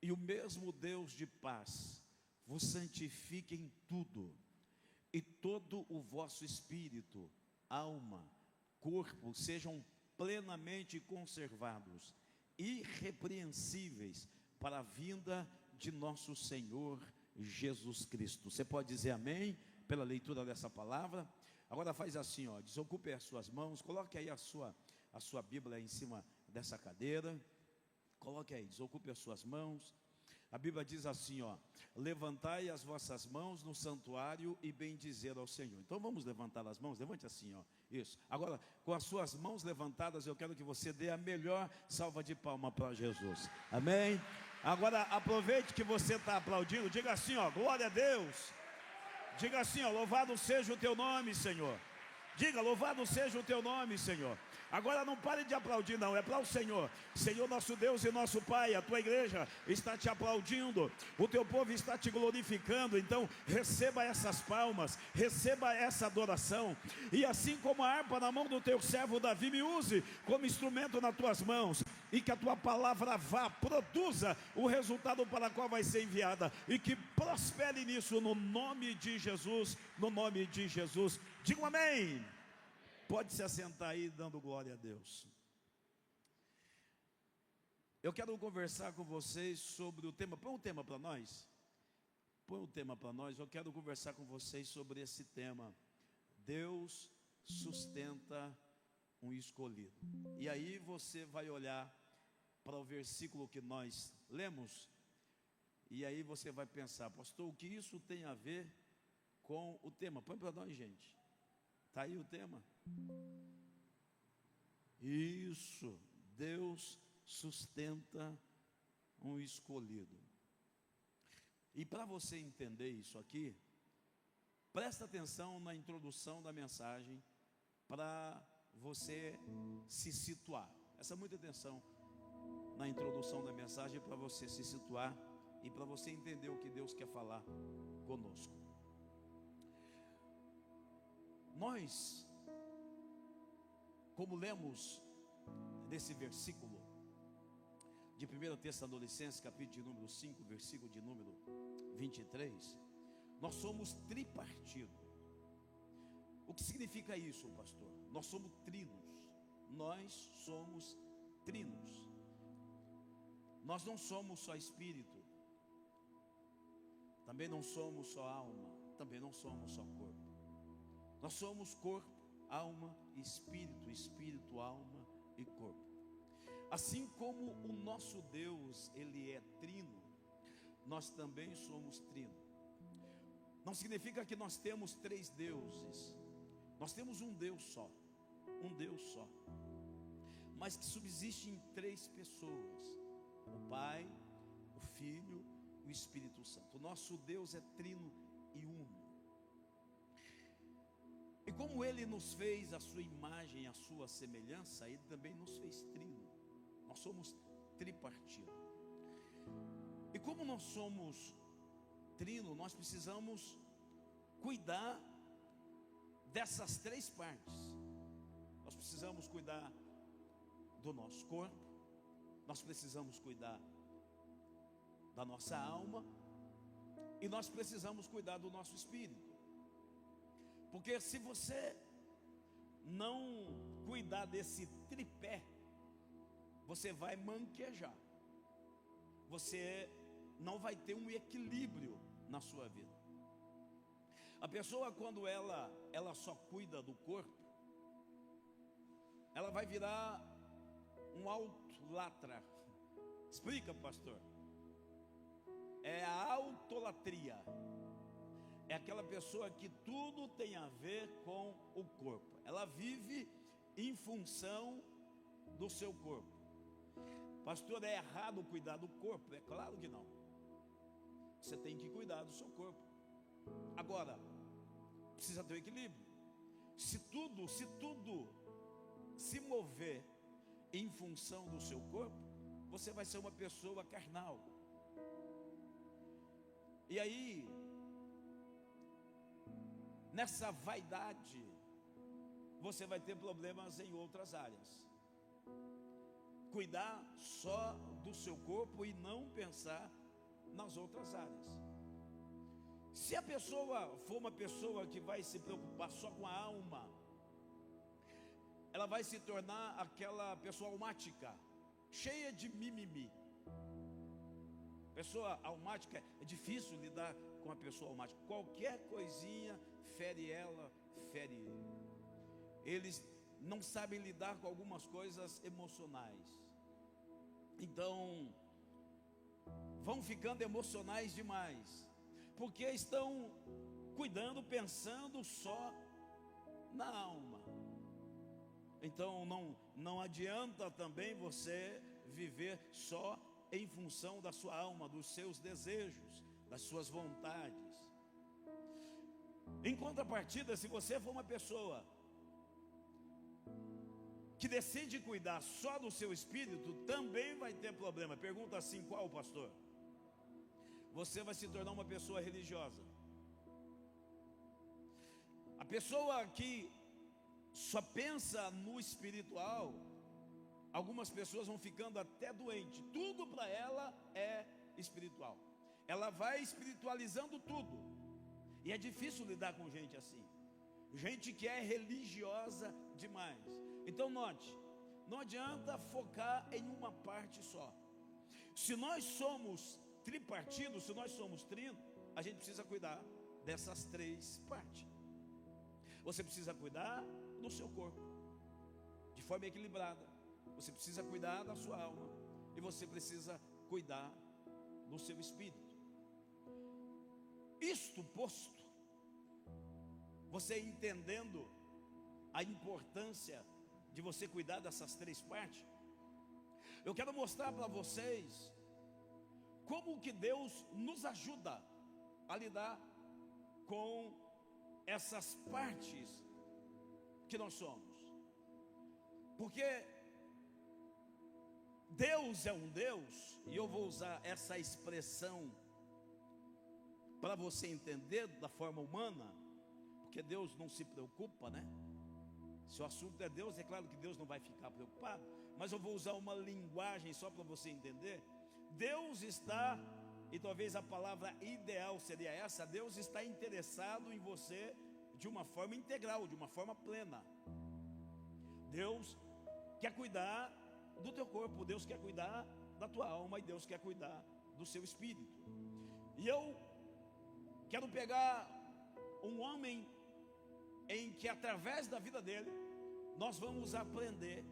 E o mesmo Deus de paz vos santifique em tudo, e todo o vosso espírito, alma, corpo sejam plenamente conservados, irrepreensíveis, para a vinda de nosso Senhor Jesus Cristo. Você pode dizer amém pela leitura dessa palavra? Agora faz assim, ó, desocupe as suas mãos, coloque aí a sua Bíblia em cima dessa cadeira, coloque aí, desocupe as suas mãos. A Bíblia diz assim, ó: levantai as vossas mãos no santuário e bendizer ao Senhor. Então vamos levantar as mãos, levante assim, ó, isso. Agora, com as suas mãos levantadas, eu quero que você dê a melhor salva de palma para Jesus, amém? Agora aproveite que você está aplaudindo, diga assim, ó, glória a Deus. Diga assim, ó, louvado seja o teu nome, Senhor. Diga, louvado seja o teu nome, Senhor. Agora não pare de aplaudir, não, é para o Senhor. Senhor nosso Deus e nosso Pai, a tua igreja está te aplaudindo, o teu povo está te glorificando. Então receba essas palmas, receba essa adoração. E assim como a harpa na mão do teu servo Davi, me use como instrumento nas tuas mãos, e que a tua palavra vá, produza o resultado para o qual vai ser enviada, e que prospere nisso, no nome de Jesus, no nome de Jesus. Diga um amém. Pode se assentar aí dando glória a Deus. Eu quero conversar com vocês sobre o tema. Põe um tema para nós. Põe um tema para nós. Eu quero conversar com vocês sobre esse tema: Deus sustenta um escolhido. E aí você vai olhar para o versículo que nós lemos, e aí você vai pensar: pastor, o que isso tem a ver com o tema? Põe para nós, gente. Está aí o tema. Isso, Deus sustenta um escolhido. E para você entender isso aqui, presta atenção na introdução da mensagem, para você se situar. Presta muita atenção na introdução da mensagem, para você se situar e para você entender o que Deus quer falar conosco. Nós, como lemos nesse versículo de 1 Tessalonicenses, capítulo de número 5, versículo de número 23, nós somos tripartido. O que significa isso, pastor? Nós somos trinos. Nós somos trinos. Nós não somos só espírito, também não somos só alma, também não somos só corpo. Nós somos corpo, alma e espírito, espírito, alma e corpo. Assim como o nosso Deus, ele é trino, nós também somos trino. Não significa que nós temos três deuses. Nós temos um Deus só, mas que subsiste em três pessoas: o Pai, o Filho e o Espírito Santo. O nosso Deus é trino e uno. E como Ele nos fez a sua imagem, a sua semelhança, Ele também nos fez trino. Nós somos tripartido. E como nós somos trino, nós precisamos cuidar dessas três partes. Nós precisamos cuidar do nosso corpo, nós precisamos cuidar da nossa alma, e nós precisamos cuidar do nosso espírito. Porque se você não cuidar desse tripé, você vai manquejar, você não vai ter um equilíbrio na sua vida. A pessoa, quando ela só cuida do corpo, ela vai virar um autolatra. Explica, pastor. É a autolatria. É aquela pessoa que tudo tem a ver com o corpo. Ela vive em função do seu corpo. Pastor, é errado cuidar do corpo? É claro que não. Você tem que cuidar do seu corpo. Agora, precisa ter um equilíbrio. Se tudo se mover em função do seu corpo, você vai ser uma pessoa carnal. E aí, nessa vaidade, você vai ter problemas em outras áreas. Cuidar só do seu corpo e não pensar pensar nas outras áreas. Se a pessoa for uma pessoa que vai se preocupar só com a alma, ela vai se tornar aquela pessoa almática, cheia de mimimi. Pessoa almática, é difícil lidar com a pessoa almática. Qualquer coisinha fere ela, fere ele. Eles não sabem lidar com algumas coisas emocionais. Então, vão ficando emocionais demais, porque estão cuidando, pensando só na alma. Então não adianta também você viver só em função da sua alma, dos seus desejos, das suas vontades. Em contrapartida, se você for uma pessoa que decide cuidar só do seu espírito, também vai ter problema. Pergunta assim: qual, pastor? Você vai se tornar uma pessoa religiosa. A pessoa que só pensa no espiritual, algumas pessoas vão ficando até doentes. Tudo para ela é espiritual. Ela vai espiritualizando tudo. E é difícil lidar com gente assim. Gente que é religiosa demais. Então note, não adianta focar em uma parte só. Se nós somos tripartidos, se nós somos trino, a gente precisa cuidar dessas três partes. Você precisa cuidar do seu corpo de forma equilibrada. Você precisa cuidar da sua alma. E você precisa cuidar do seu espírito. Isto posto, você entendendo a importância de você cuidar dessas três partes, eu quero mostrar para vocês como que Deus nos ajuda a lidar com essas partes que nós somos. Porque Deus é um Deus, e eu vou usar essa expressão para você entender da forma humana, porque Deus não se preocupa, né? Se o assunto é Deus, é claro que Deus não vai ficar preocupado, mas eu vou usar uma linguagem só para você entender. Deus está, e talvez a palavra ideal seria essa, Deus está interessado em você de uma forma integral, de uma forma plena. Deus quer cuidar do teu corpo, Deus quer cuidar da tua alma, e Deus quer cuidar do seu espírito. E eu quero pegar um homem em que através da vida dele nós vamos aprender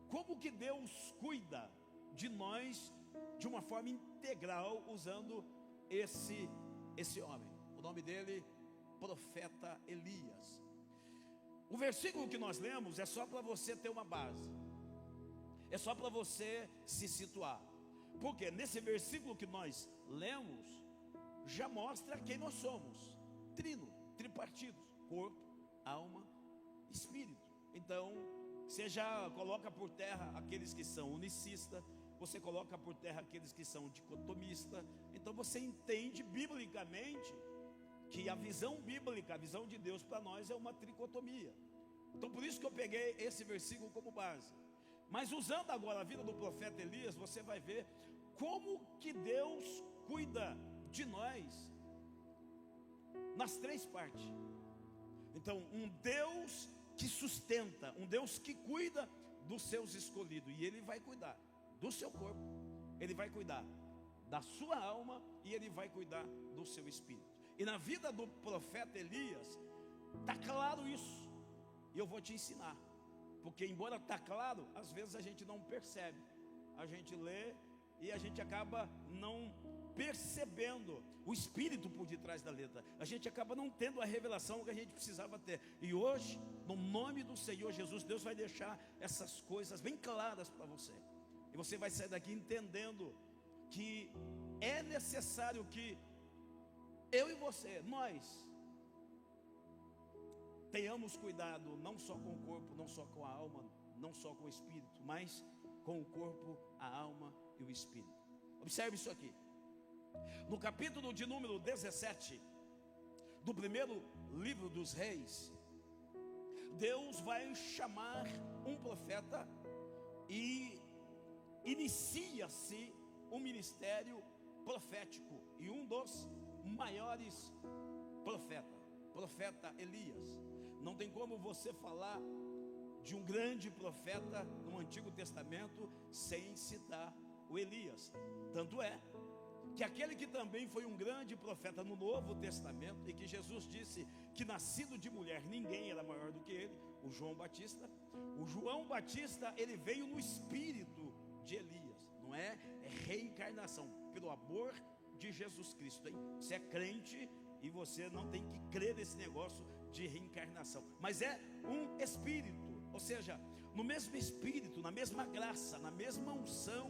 como que Deus cuida de nós de uma forma integral, usando esse homem. O nome dele, profeta Elias. O versículo que nós lemos é só para você ter uma base, é só para você se situar, porque nesse versículo que nós lemos já mostra quem nós somos: trino, tripartidos, corpo, alma, espírito. Então você já coloca por terra aqueles que são unicistas, você coloca por terra aqueles que são dicotomistas. Então você entende biblicamente que a visão bíblica, a visão de Deus para nós é uma tricotomia. Então por isso que eu peguei esse versículo como base. Mas usando agora a vida do profeta Elias, você vai ver como que Deus cuida de nós nas três partes. Então, um Deus que sustenta, um Deus que cuida dos seus escolhidos, e Ele vai cuidar do seu corpo, Ele vai cuidar da sua alma, e Ele vai cuidar do seu espírito. E na vida do profeta Elias está claro isso, e eu vou te ensinar, porque embora está claro, às vezes a gente não percebe. A gente lê e a gente acaba não percebendo o espírito por detrás da letra. A gente acaba não tendo a revelação que a gente precisava ter. E hoje, no nome do Senhor Jesus, Deus vai deixar essas coisas bem claras para você. E você vai sair daqui entendendo que é necessário que eu e você, nós tenhamos cuidado não só com o corpo, não só com a alma, não só com o espírito, mas com o corpo, a alma e o espírito. Observe isso aqui. No capítulo de número 17 do primeiro livro dos reis, Deus vai chamar um profeta e inicia-se um ministério profético e um dos maiores profeta Elias. Não tem como você falar de um grande profeta no Antigo Testamento sem citar o Elias. Tanto é que aquele que também foi um grande profeta no Novo Testamento, e que Jesus disse que nascido de mulher ninguém era maior do que ele, o João Batista. O João Batista, ele veio no espírito de Elias, não é? É reencarnação, pelo amor de Jesus Cristo, hein? Você é crente e você não tem que crer nesse negócio de reencarnação, mas é um espírito, ou seja, no mesmo espírito, na mesma graça, na mesma unção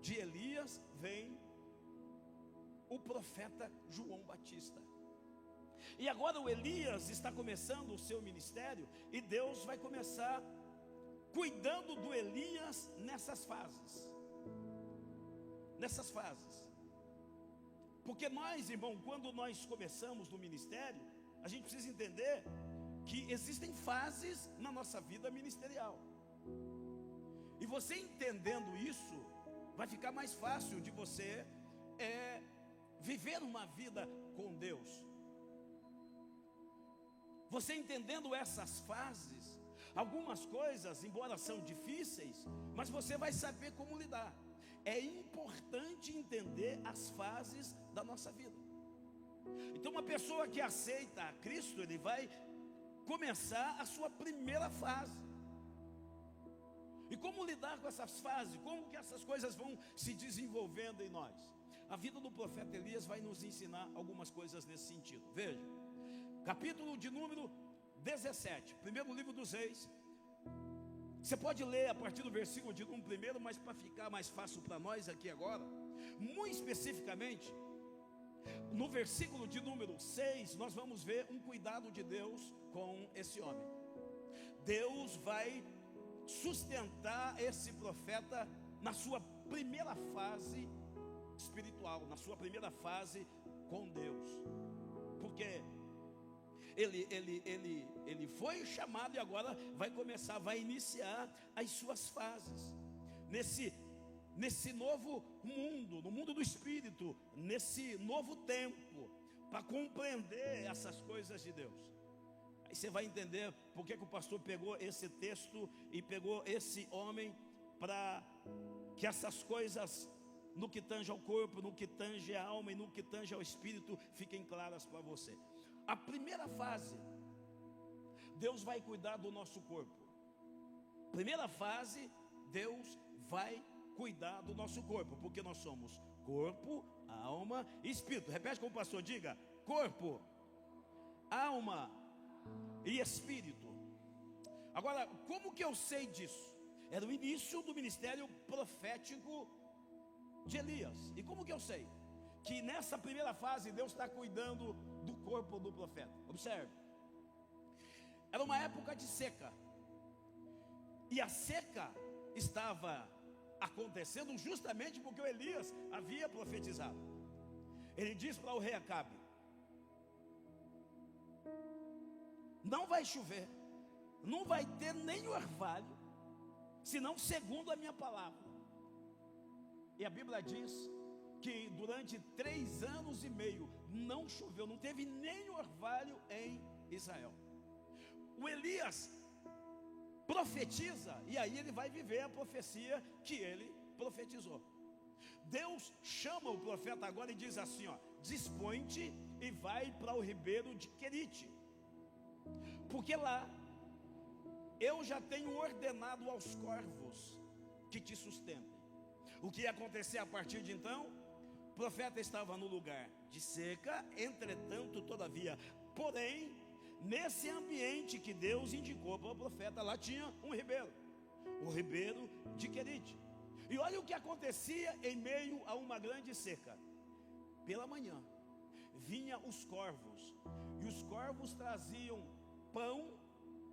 de Elias, vem o profeta João Batista. E agora o Elias está começando o seu ministério, e Deus vai começar cuidando do Elias nessas fases. Porque nós, irmão, quando nós começamos no ministério, a gente precisa entender que existem fases na nossa vida ministerial. E você entendendo isso, vai ficar mais fácil de você viver uma vida com Deus. Você entendendo essas fases, algumas coisas, embora são difíceis, mas você vai saber como lidar. É importante entender as fases da nossa vida. Então, uma pessoa que aceita a Cristo, ele vai começar a sua primeira fase. E como lidar com essas fases? Como que essas coisas vão se desenvolvendo em nós? A vida do profeta Elias vai nos ensinar algumas coisas nesse sentido. Veja, capítulo de número 17, primeiro livro dos Reis. Você pode ler a partir do versículo de número 1, mas para ficar mais fácil para nós aqui agora, muito especificamente, no versículo de número 6, nós vamos ver um cuidado de Deus com esse homem. Deus vai sustentar esse profeta na sua primeira fase espiritual, na sua primeira fase com Deus. Porque ele foi chamado e agora vai iniciar as suas fases nesse novo mundo, no mundo do espírito, nesse novo tempo, para compreender essas coisas de Deus. Aí você vai entender por que o pastor pegou esse texto e pegou esse homem, para que essas coisas, no que tange ao corpo, no que tange à alma e no que tange ao espírito, fiquem claras para você. A primeira fase, Deus vai cuidar do nosso corpo. Primeira fase, Deus vai cuidar do nosso corpo, porque nós somos corpo, alma e espírito. Repete como o pastor, diga: corpo, alma e espírito. Agora, como que eu sei disso? Era o início do ministério profético de Elias. E como que eu sei que nessa primeira fase Deus está cuidando do corpo do profeta? Observe, era uma época de seca, e a seca estava acontecendo justamente porque o Elias havia profetizado. Ele diz para o rei Acabe: não vai chover, não vai ter nem orvalho, senão segundo a minha palavra. E a Bíblia diz que durante 3 anos e meio não choveu, não teve nem orvalho em Israel. O Elias profetiza, e aí ele vai viver a profecia que ele profetizou. Deus chama o profeta agora e diz assim: ó, dispõe-te e vai para o ribeiro de Querite, porque lá eu já tenho ordenado aos corvos que te sustentem. O que ia acontecer a partir de então? O profeta estava no lugar de seca, entretanto, todavia, porém, nesse ambiente que Deus indicou para o profeta, lá tinha um ribeiro, o ribeiro de Querite. E olha o que acontecia em meio a uma grande seca. Pela manhã vinha os corvos, e os corvos traziam pão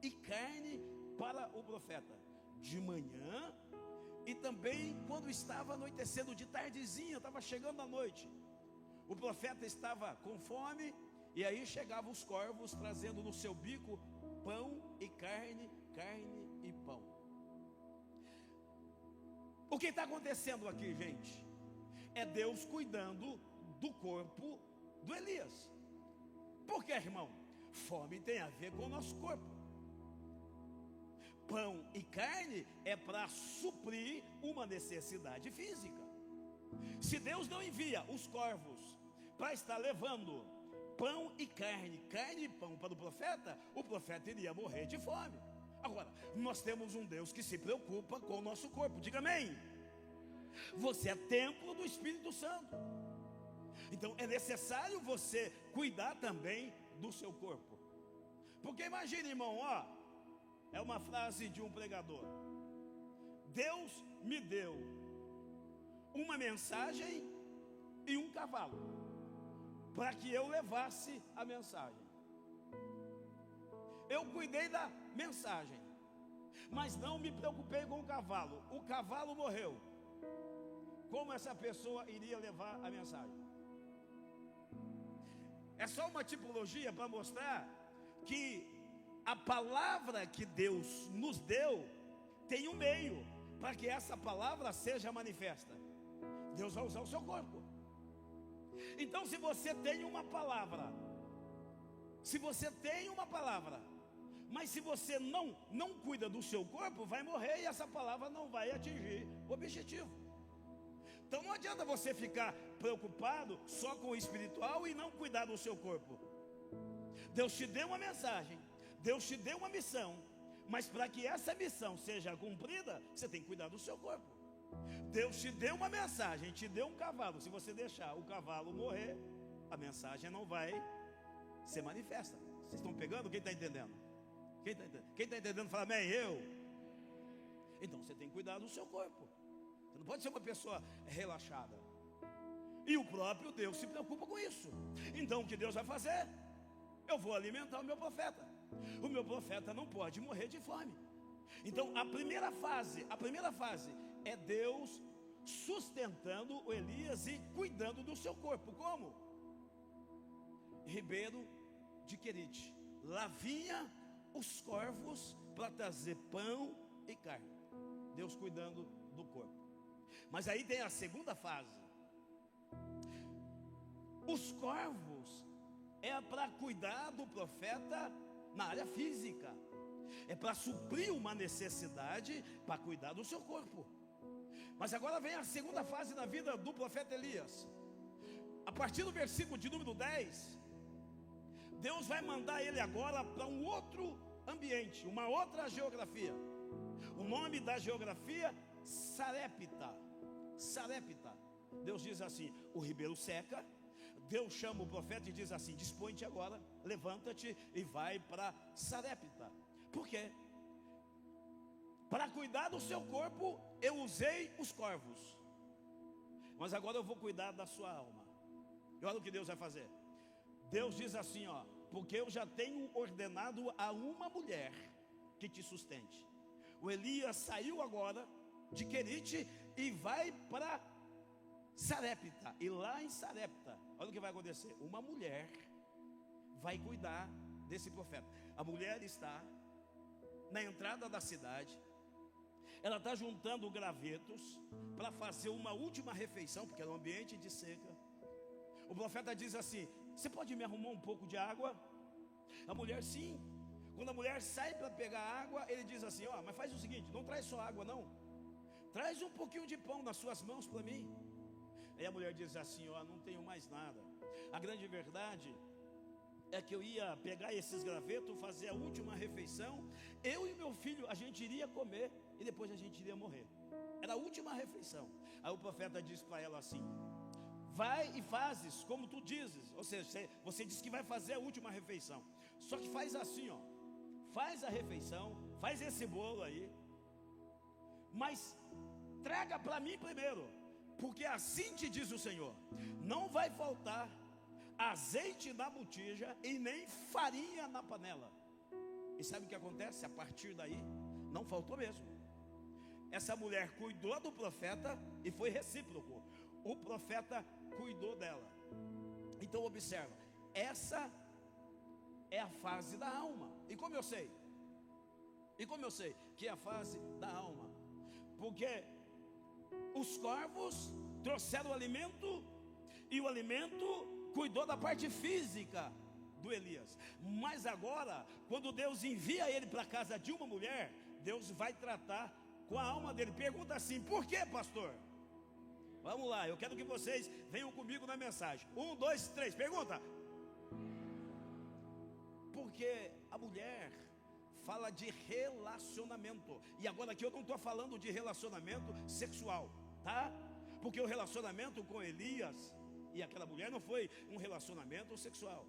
e carne para o profeta de manhã, e também quando estava anoitecendo, de tardezinha, estava chegando a noite, o profeta estava com fome, e aí chegavam os corvos trazendo no seu bico pão e carne, carne e pão. O que está acontecendo aqui, gente? é Deus cuidando do corpo do Elias. Por quê, irmão? Fome tem a ver com o nosso corpo. Pão e carne é para suprir uma necessidade física. Se Deus não envia os corvos para estar levando pão e carne, carne e pão para o profeta iria morrer de fome. Agora, nós temos um Deus que se preocupa com o nosso corpo. Diga amém. Você é templo do Espírito Santo. Então é necessário você cuidar também do seu corpo. Porque imagine, irmão, ó, é uma frase de um pregador: Deus me deu uma mensagem e um cavalo para que eu levasse a mensagem. Eu cuidei da mensagem, mas não me preocupei com o cavalo. O cavalo morreu. Como essa pessoa iria levar a mensagem? É só uma tipologia para mostrar que a palavra que Deus nos deu tem um meio para que essa palavra seja manifesta. Deus vai usar o seu corpo. Então, se você tem uma palavra, mas se você não cuida do seu corpo, vai morrer e essa palavra não vai atingir o objetivo. Então não adianta você ficar preocupado só com o espiritual e não cuidar do seu corpo. Deus te deu uma mensagem, Deus te deu uma missão, mas para que essa missão seja cumprida, você tem que cuidar do seu corpo. Deus te deu uma mensagem, te deu um cavalo. Se você deixar o cavalo morrer, a mensagem não vai ser manifesta. Vocês estão pegando? Quem está entendendo? Quem está entendendo, fala amém. Eu. Então você tem que cuidar do seu corpo. Você não pode ser uma pessoa relaxada. E o próprio Deus se preocupa com isso. Então o que Deus vai fazer? Eu vou alimentar o meu profeta. O meu profeta não pode morrer de fome. Então a primeira fase é Deus sustentando o Elias e cuidando do seu corpo. Como? Ribeiro de Querite, lá vinha os corvos para trazer pão e carne. Deus cuidando do corpo. Mas aí tem a segunda fase. Os corvos é para cuidar do profeta na área física. É para suprir uma necessidade, para cuidar do seu corpo. Mas agora vem a segunda fase na vida do profeta Elias. A partir do versículo de número 10, Deus vai mandar ele agora para um outro ambiente, uma outra geografia. O nome da geografia, Sarepta. Deus diz assim: o ribeiro seca. Deus chama o profeta e diz assim: dispõe-te agora, levanta-te e vai para Sarepta. Por quê? Para cuidar do seu corpo eu usei os corvos, mas agora eu vou cuidar da sua alma. E olha o que Deus vai fazer. Deus diz assim, ó: porque eu já tenho ordenado a uma mulher que te sustente. O Elias saiu agora de Querite e vai para Sarepta. E lá em Sarepta, olha o que vai acontecer. Uma mulher vai cuidar desse profeta. A mulher está na entrada da cidade. Ela está juntando gravetos para fazer uma última refeição, porque era um ambiente de seca. O profeta diz assim: você pode me arrumar um pouco de água? A mulher, sim. Quando a mulher sai para pegar água, ele diz assim: ó, mas faz o seguinte, não traz só água não, traz um pouquinho de pão nas suas mãos para mim. Aí a mulher diz assim: ó, não tenho mais nada. A grande verdade é que eu ia pegar esses gravetos, fazer a última refeição. Eu e meu filho, a gente iria comer e depois a gente iria morrer. Era a última refeição. Aí o profeta diz para ela assim: vai e fazes como tu dizes. Ou seja, você disse que vai fazer a última refeição. Só que faz assim, ó, faz a refeição, faz esse bolo aí, mas traga para mim primeiro, porque assim te diz o Senhor: não vai faltar azeite na botija e nem farinha na panela. E sabe o que acontece? A partir daí não faltou mesmo. Essa mulher cuidou do profeta e foi recíproco. O profeta cuidou dela. Então observa, essa é a fase da alma. E como eu sei? Que é a fase da alma? Porque os corvos trouxeram o alimento, e o alimento cuidou da parte física do Elias. Mas agora, quando Deus envia ele para a casa de uma mulher, Deus vai tratar com a alma dele. Pergunta assim: por que, pastor? Vamos lá, eu quero que vocês venham comigo na mensagem. 1, 2, 3, pergunta. Porque a mulher fala de relacionamento. E agora aqui eu não estou falando de relacionamento sexual, tá? Porque o relacionamento com Elias e aquela mulher não foi um relacionamento sexual,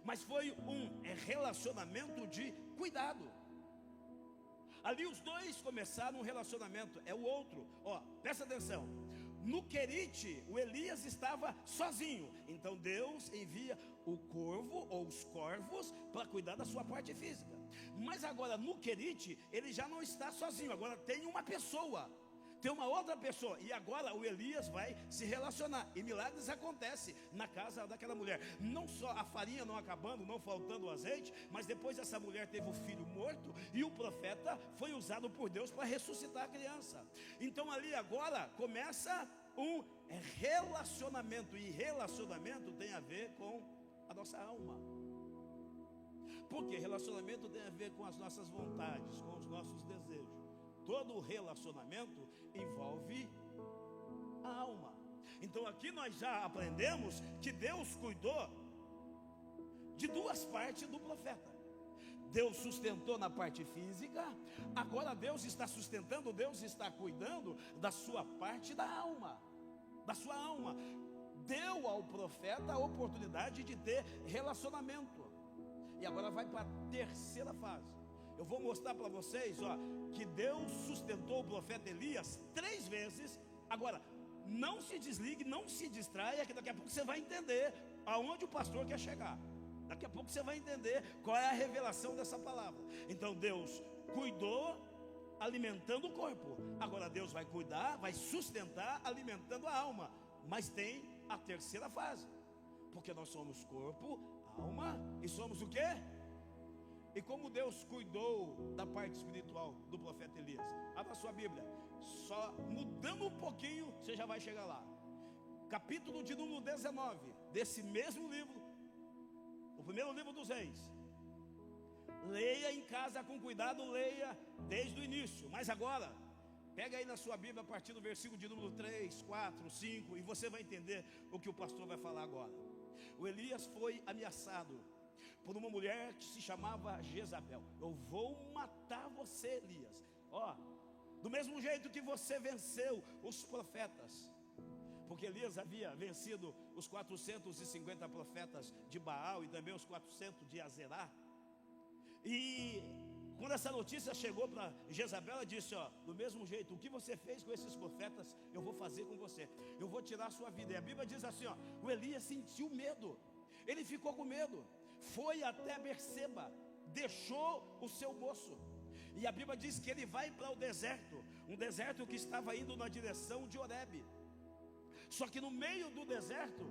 mas foi um relacionamento de cuidado. Ali os dois começaram um relacionamento. É o outro, ó, presta atenção. No Querite, o Elias estava sozinho. Então Deus envia o corvo ou os corvos para cuidar da sua parte física. Mas agora no Querite, ele já não está sozinho. Agora tem uma pessoa, tem uma outra pessoa. E agora o Elias vai se relacionar. E milagres acontecem na casa daquela mulher. Não só a farinha não acabando, não faltando o azeite, mas depois essa mulher teve o filho morto, e o profeta foi usado por Deus para ressuscitar a criança. Então ali agora começa um relacionamento. E relacionamento tem a ver com a nossa alma. Porque relacionamento tem a ver com as nossas vontades, com os nossos desejos. Todo relacionamento envolve a alma. Então aqui nós já aprendemos que Deus cuidou de duas partes do profeta. Deus sustentou na parte física, agora Deus está sustentando, Deus está cuidando da sua parte da alma. Da sua alma. Deu ao profeta a oportunidade de ter relacionamento. E agora vai para a terceira fase. Eu vou mostrar para vocês, ó, que Deus sustentou o profeta Elias 3 vezes. Agora, não se desligue, não se distraia, que daqui a pouco você vai entender aonde o pastor quer chegar. Daqui a pouco você vai entender qual é a revelação dessa palavra. Então Deus cuidou alimentando o corpo. Agora Deus vai cuidar, vai sustentar alimentando a alma. Mas tem a terceira fase. Porque nós somos corpo, alma e somos o quê? E como Deus cuidou da parte espiritual do profeta Elias? Abra sua Bíblia. Só mudando um pouquinho, você já vai chegar lá. Capítulo de número 19 desse mesmo livro, o primeiro livro dos Reis. Leia em casa com cuidado, leia desde o início. Mas agora, pega aí na sua Bíblia a partir do versículo de número 3, 4, 5, e você vai entender o que o pastor vai falar agora. O Elias foi ameaçado por uma mulher que se chamava Jezabel. Eu vou matar você, Elias. Ó, do mesmo jeito que você venceu os profetas. Porque Elias havia vencido os 450 profetas de Baal e também os 400 de Azerá. E quando essa notícia chegou para Jezabel, ela disse: ó, do mesmo jeito, o que você fez com esses profetas, eu vou fazer com você. Eu vou tirar a sua vida. E a Bíblia diz assim, ó, o Elias sentiu medo. Ele ficou com medo. Foi até Berseba, deixou o seu moço. E a Bíblia diz que ele vai para o deserto, um deserto que estava indo na direção de Horebe. Só que no meio do deserto,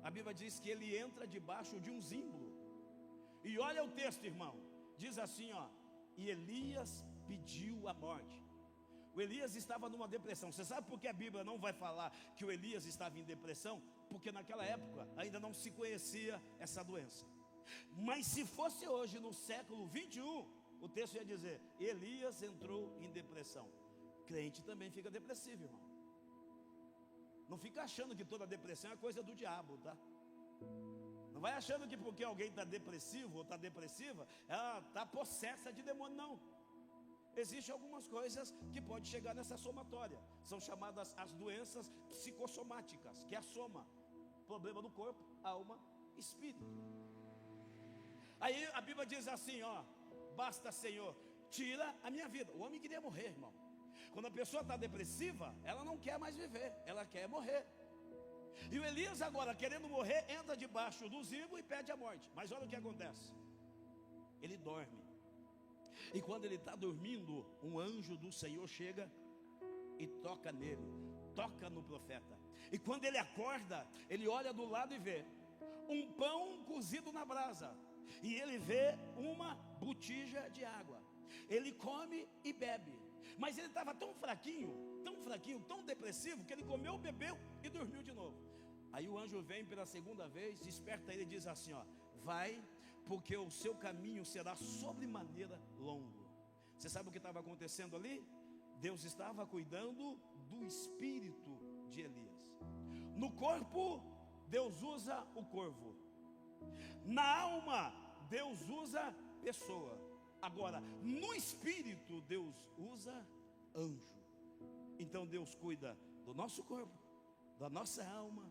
a Bíblia diz que ele entra debaixo de um zimbro. E olha o texto, irmão. Diz assim, ó, e Elias pediu a morte. O Elias estava numa depressão. Você sabe por que a Bíblia não vai falar que o Elias estava em depressão? Porque naquela época ainda não se conhecia essa doença. Mas se fosse hoje, no século 21, o texto ia dizer: Elias entrou em depressão. Crente também fica depressivo, irmão. Não fica achando que toda depressão é coisa do diabo, tá? Não vai achando que porque alguém está depressivo ou está depressiva, ela está possessa de demônio, não. Existem algumas coisas que podem chegar nessa somatória. São chamadas as doenças psicossomáticas, que é a soma. Problema do corpo, alma, espírito. Aí a Bíblia diz assim, ó: basta, Senhor, tira a minha vida. O homem queria morrer, irmão. Quando a pessoa está depressiva, ela não quer mais viver, ela quer morrer. E o Elias agora, querendo morrer, entra debaixo do zimbro e pede a morte. Mas olha o que acontece. Ele dorme. E quando ele está dormindo, um anjo do Senhor chega e toca nele, toca no profeta. E quando ele acorda, ele olha do lado e vê um pão cozido na brasa. E ele vê uma botija de água. Ele come e bebe. Mas ele estava tão fraquinho tão fraquinho, tão depressivo, que ele comeu, bebeu e dormiu de novo. Aí o anjo vem pela segunda vez, desperta ele e diz assim, ó: vai, porque o seu caminho será sobremaneira longo. Você sabe o que estava acontecendo ali? Deus estava cuidando do espírito de Elias. No corpo, Deus usa o corvo. Na alma, Deus usa pessoa. Agora, no espírito, Deus usa anjo. Então Deus cuida do nosso corpo, da nossa alma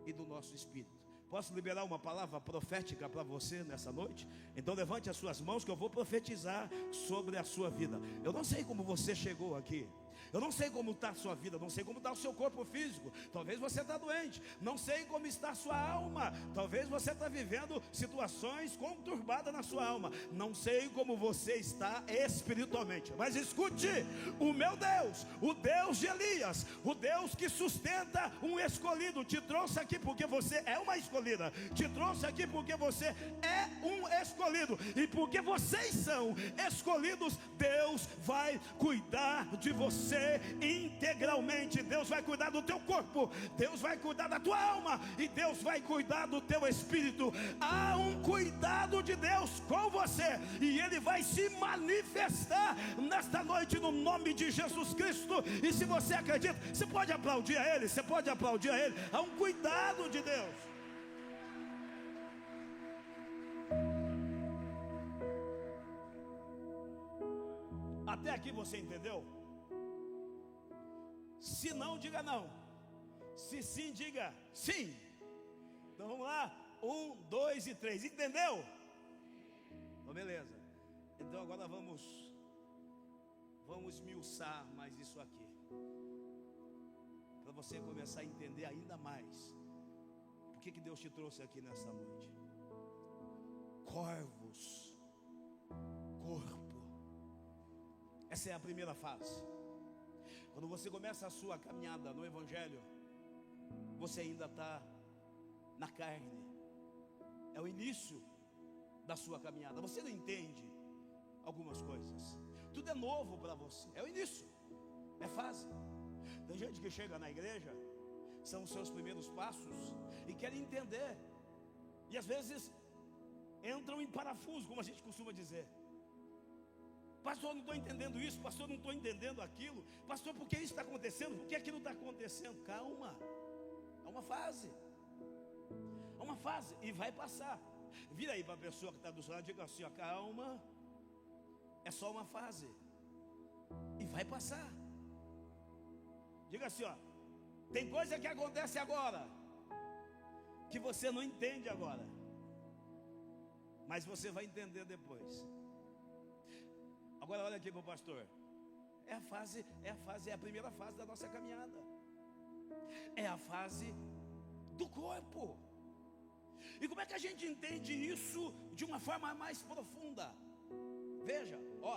e do nosso espírito. Posso liberar uma palavra profética para você nessa noite? Então levante as suas mãos que eu vou profetizar sobre a sua vida. Eu não sei como você chegou aqui. Eu não sei como está a sua vida, não sei como está o seu corpo físico. Talvez você está doente. Não sei como está a sua alma. Talvez você está vivendo situações conturbadas na sua alma. Não sei como você está espiritualmente. Mas escute, o meu Deus, o Deus de Elias, o Deus que sustenta um escolhido, te trouxe aqui porque você é uma escolhida. Te trouxe aqui porque você é um escolhido. E porque vocês são escolhidos, Deus vai cuidar de você integralmente. Deus vai cuidar do teu corpo, Deus vai cuidar da tua alma e Deus vai cuidar do teu espírito. Há um cuidado de Deus com você e Ele vai se manifestar nesta noite no nome de Jesus Cristo. E se você acredita, você pode aplaudir a Ele, você pode aplaudir a Ele. Há um cuidado de Deus. Até aqui você entendeu? Se não, diga não. Se sim, diga sim. Então vamos lá. 1, 2 e 3. Entendeu? Então beleza. Então agora vamos esmiuçar mais isso aqui, para você começar a entender ainda mais por que Deus te trouxe aqui nessa noite. Corvos, corpo. Essa é a primeira fase. Quando você começa a sua caminhada no Evangelho, você ainda está na carne. É o início da sua caminhada. Você não entende algumas coisas. Tudo é novo para você. É o início. É fase. Tem gente que chega na igreja, são os seus primeiros passos, e querem entender. E às vezes entram em parafuso, como a gente costuma dizer. Pastor, não estou entendendo isso. Pastor, não estou entendendo aquilo. Pastor, por que isso está acontecendo? Por que aquilo está acontecendo? Calma. É uma fase. É uma fase e vai passar. Vira aí para a pessoa que está do seu lado e diga assim, ó, calma. É só uma fase e vai passar. Diga assim, ó, tem coisa que acontece agora que você não entende agora, mas você vai entender depois. Agora olha aqui para o pastor. É a primeira fase da nossa caminhada. É a fase do corpo. E como é que a gente entende isso de uma forma mais profunda? Veja, ó,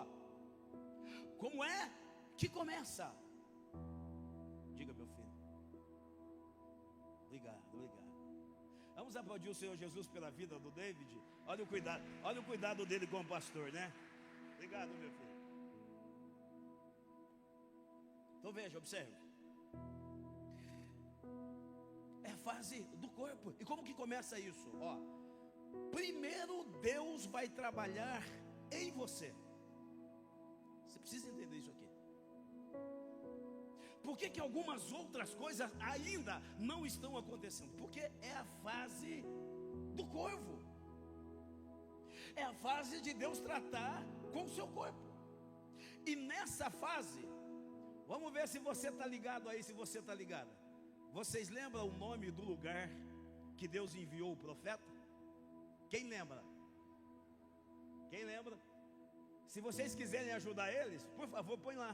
como é que começa? Diga, meu filho. Obrigado, obrigado. Vamos aplaudir o Senhor Jesus pela vida do David. Olha o cuidado dele com o pastor, né? Obrigado, meu filho. Então veja, observe. É a fase do corpo. E como que começa isso? Ó, primeiro Deus vai trabalhar em você. Você precisa entender isso aqui. Por que algumas outras coisas ainda não estão acontecendo? Porque é a fase do corvo. É a fase de Deus tratar com o seu corpo. E nessa fase, vamos ver se você está ligado aí, se você está ligado. Vocês lembram o nome do lugar que Deus enviou o profeta? Quem lembra? Quem lembra? Se vocês quiserem ajudar eles, por favor, põe lá.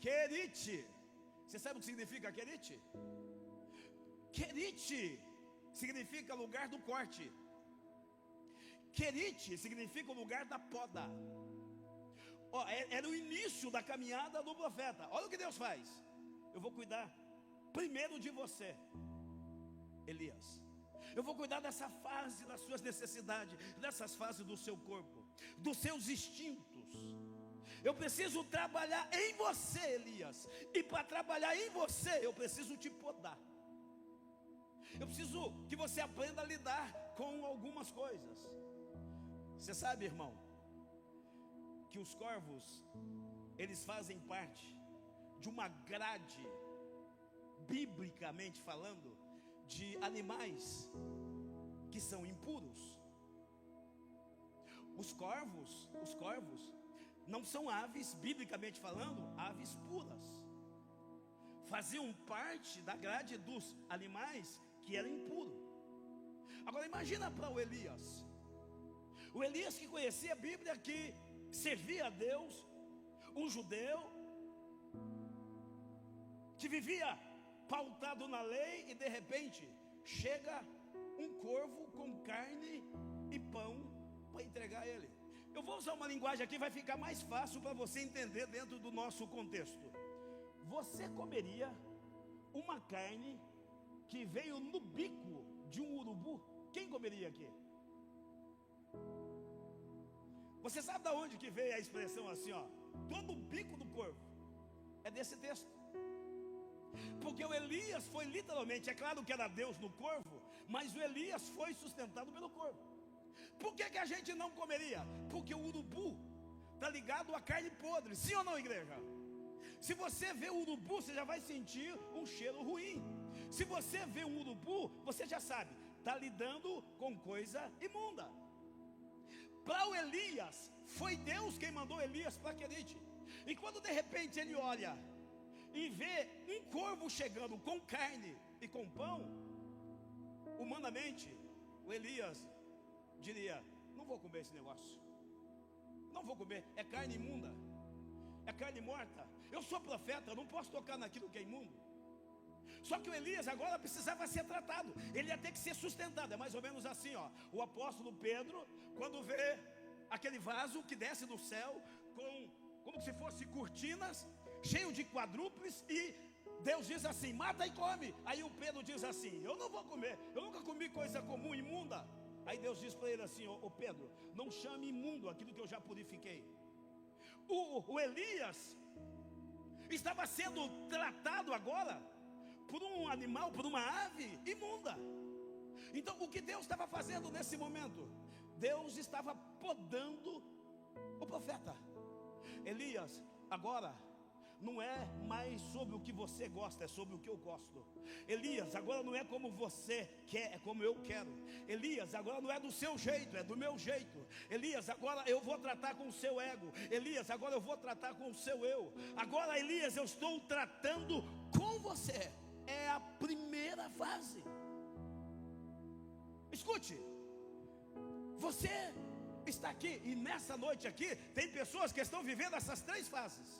Querite. Você sabe o que significa Querite? Querite significa lugar do corte. Querite significa o lugar da poda. Era o início da caminhada do profeta. Olha o que Deus faz. Eu vou cuidar primeiro de você, Elias. Eu vou cuidar dessa fase das suas necessidades, dessas fases do seu corpo, dos seus instintos. Eu preciso trabalhar em você, Elias. E para trabalhar em você, eu preciso te podar. Eu preciso que você aprenda a lidar com algumas coisas. Você sabe, irmão, que os corvos, eles fazem parte de uma grade, biblicamente falando, de animais que são impuros. Os corvos não são aves, biblicamente falando, aves puras. Faziam parte da grade dos animais que era impuro. Agora imagina para o Elias que conhecia a Bíblia, que servia a Deus, um judeu, que vivia pautado na lei, e de repente chega um corvo com carne e pão para entregar a ele. Eu vou usar uma linguagem aqui, vai ficar mais fácil para você entender dentro do nosso contexto. Você comeria uma carne que veio no bico de um urubu? Quem comeria aqui? Você sabe de onde que veio a expressão assim, ó, todo o bico do corvo? É desse texto. Porque o Elias foi literalmente, é claro que era Deus no corvo, mas o Elias foi sustentado pelo corvo. Por que a gente não comeria? Porque o urubu está ligado à carne podre, sim ou não, igreja? Se você vê o urubu, você já vai sentir um cheiro ruim. Se você vê um urubu, você já sabe, está lidando com coisa imunda. Para o Elias, foi Deus quem mandou Elias para Querite. E quando de repente ele olha e vê um corvo chegando com carne e com pão, humanamente, o Elias diria: não vou comer esse negócio, não vou comer, é carne imunda, é carne morta. Eu sou profeta, eu não posso tocar naquilo que é imundo. Só que o Elias agora precisava ser tratado, ele ia ter que ser sustentado. É mais ou menos assim, ó. O apóstolo Pedro, quando vê aquele vaso que desce do céu, como se fosse cortinas, cheio de quadrúpedes, e Deus diz assim: mata e come. Aí o Pedro diz assim: eu não vou comer, eu nunca comi coisa comum, imunda. Aí Deus diz para ele assim: ô Pedro, não chame imundo aquilo que eu já purifiquei. O Elias estava sendo tratado agora por um animal, por uma ave imunda. Então o que Deus estava fazendo nesse momento? Deus estava podando o profeta. Elias, agora não é mais sobre o que você gosta, é sobre o que eu gosto. Elias, agora não é como você quer, é como eu quero. Elias, agora não é do seu jeito, é do meu jeito. Elias, agora eu vou tratar com o seu ego. Elias, agora eu vou tratar com o seu eu. Agora, Elias, eu estou tratando com você. É a primeira fase. Escute, você está aqui, e nessa noite aqui tem pessoas que estão vivendo essas três fases.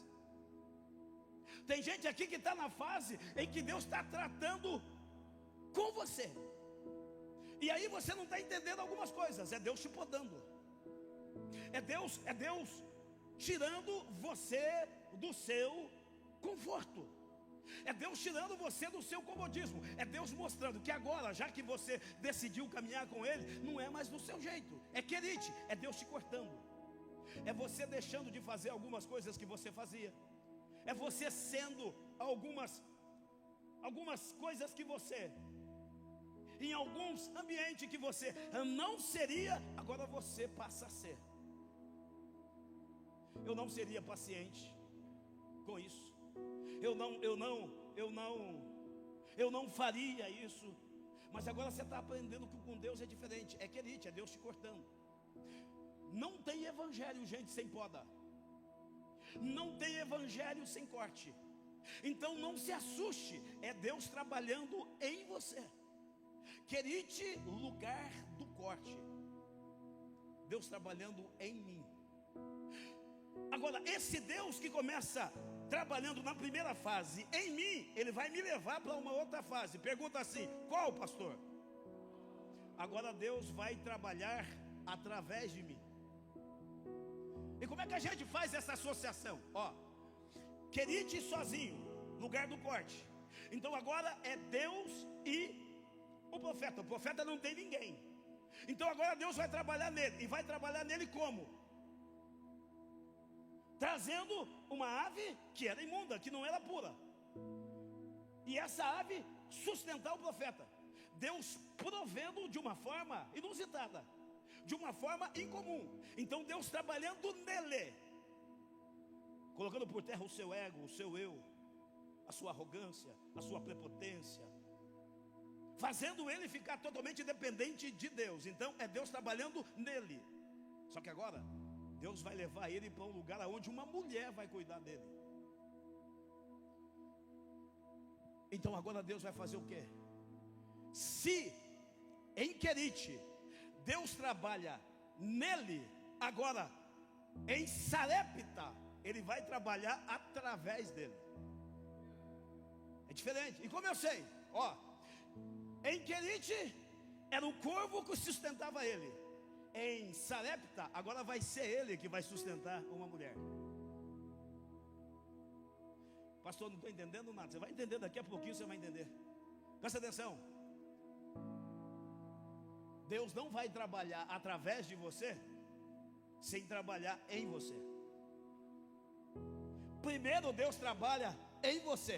Tem gente aqui que está na fase em que Deus está tratando com você, e aí você não está entendendo algumas coisas. É Deus te podando, é Deus tirando você do seu conforto, é Deus tirando você do seu comodismo, é Deus mostrando que agora, já que você decidiu caminhar com Ele, não é mais do seu jeito, é Querite, é Deus te cortando, é você deixando de fazer algumas coisas que você fazia, é você sendo algumas coisas que você, em alguns ambientes que você não seria, agora você passa a ser. Eu não seria paciente com isso, eu não faria isso, mas agora você está aprendendo que com Deus é diferente, é Querite, é Deus te cortando. Não tem evangelho, gente, sem poda. Não tem evangelho sem corte. Então não se assuste, é Deus trabalhando em você. Querite, lugar do corte, Deus trabalhando em mim. Agora, esse Deus que começa trabalhando na primeira fase em mim, Ele vai me levar para uma outra fase. Pergunta assim: qual, pastor? Agora Deus vai trabalhar através de mim. E como é que a gente faz essa associação? Ó, Querite sozinho, lugar do corte. Então agora é Deus e o profeta não tem ninguém. Então agora Deus vai trabalhar nele. E vai trabalhar nele como? trazendo uma ave que era imunda, que não era pura. E essa ave sustentar o profeta. Deus provendo de uma forma inusitada, de uma forma incomum. Então Deus trabalhando nele, colocando por terra o seu ego, o seu eu, a sua arrogância, a sua prepotência, fazendo ele ficar totalmente dependente de Deus. Então é Deus trabalhando nele. Só que agora Deus vai levar ele para um lugar onde uma mulher vai cuidar dele. Então agora Deus vai fazer o quê? Se em Querite Deus trabalha nele, agora em Sarepta Ele vai trabalhar através dele. É diferente. E como eu sei? Ó, em Querite era o corvo que sustentava ele. Em Sarepta agora vai ser ele que vai sustentar uma mulher. Pastor, não estou entendendo nada. Você vai entender daqui a pouquinho, você vai entender. Presta atenção. Deus não vai trabalhar através de você sem trabalhar em você. Primeiro Deus trabalha em você,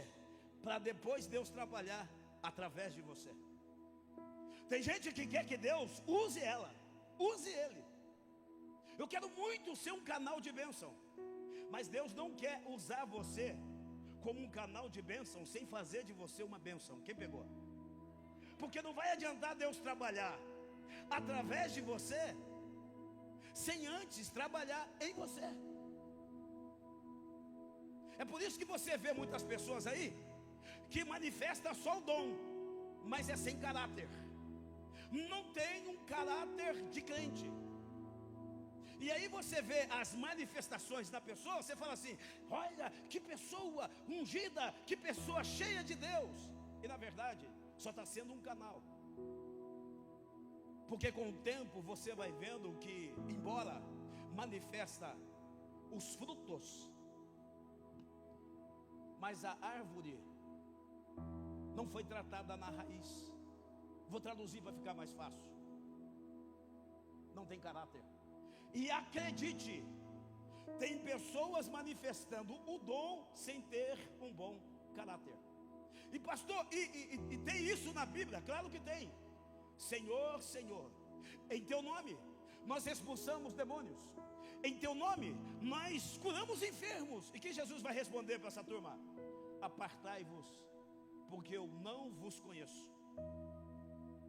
para depois Deus trabalhar através de você. Tem gente que quer que Deus use ela, use ele. Eu quero muito ser um canal de bênção, mas Deus não quer usar você como um canal de bênção sem fazer de você uma bênção. Quem pegou? Porque não vai adiantar Deus trabalhar através de você sem antes trabalhar em você. É por isso que você vê muitas pessoas aí que manifestam só o dom, mas é sem caráter. Não tem um caráter de crente. E aí você vê as manifestações da pessoa, você fala assim: olha, que pessoa ungida, que pessoa cheia de Deus. E na verdade, só está sendo um canal. Porque com o tempo você vai vendo que, embora manifesta os frutos, mas a árvore não foi tratada na raiz. Vou traduzir para ficar mais fácil. Não tem caráter. E acredite, tem pessoas manifestando o dom sem ter um bom caráter. E pastor, e tem isso na Bíblia? Claro que tem. Senhor, Senhor, em teu nome nós expulsamos demônios, em teu nome nós curamos enfermos. E que Jesus vai responder para essa turma? Apartai-vos, porque eu não vos conheço.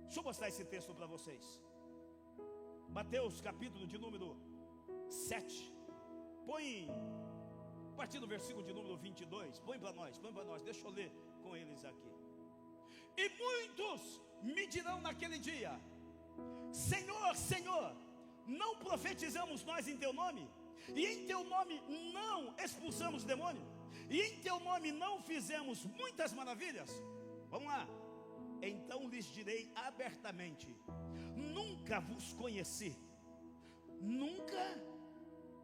Deixa eu mostrar esse texto para vocês. Mateus capítulo de número 7. Põe, a partir do versículo de número 22. Põe para nós, deixa eu ler com eles aqui. E muitos me dirão naquele dia: Senhor, Senhor, não profetizamos nós em teu nome? E em teu nome não expulsamos demônio? E em teu nome não fizemos muitas maravilhas? Vamos lá. Então lhes direi abertamente: nunca vos conheci. Nunca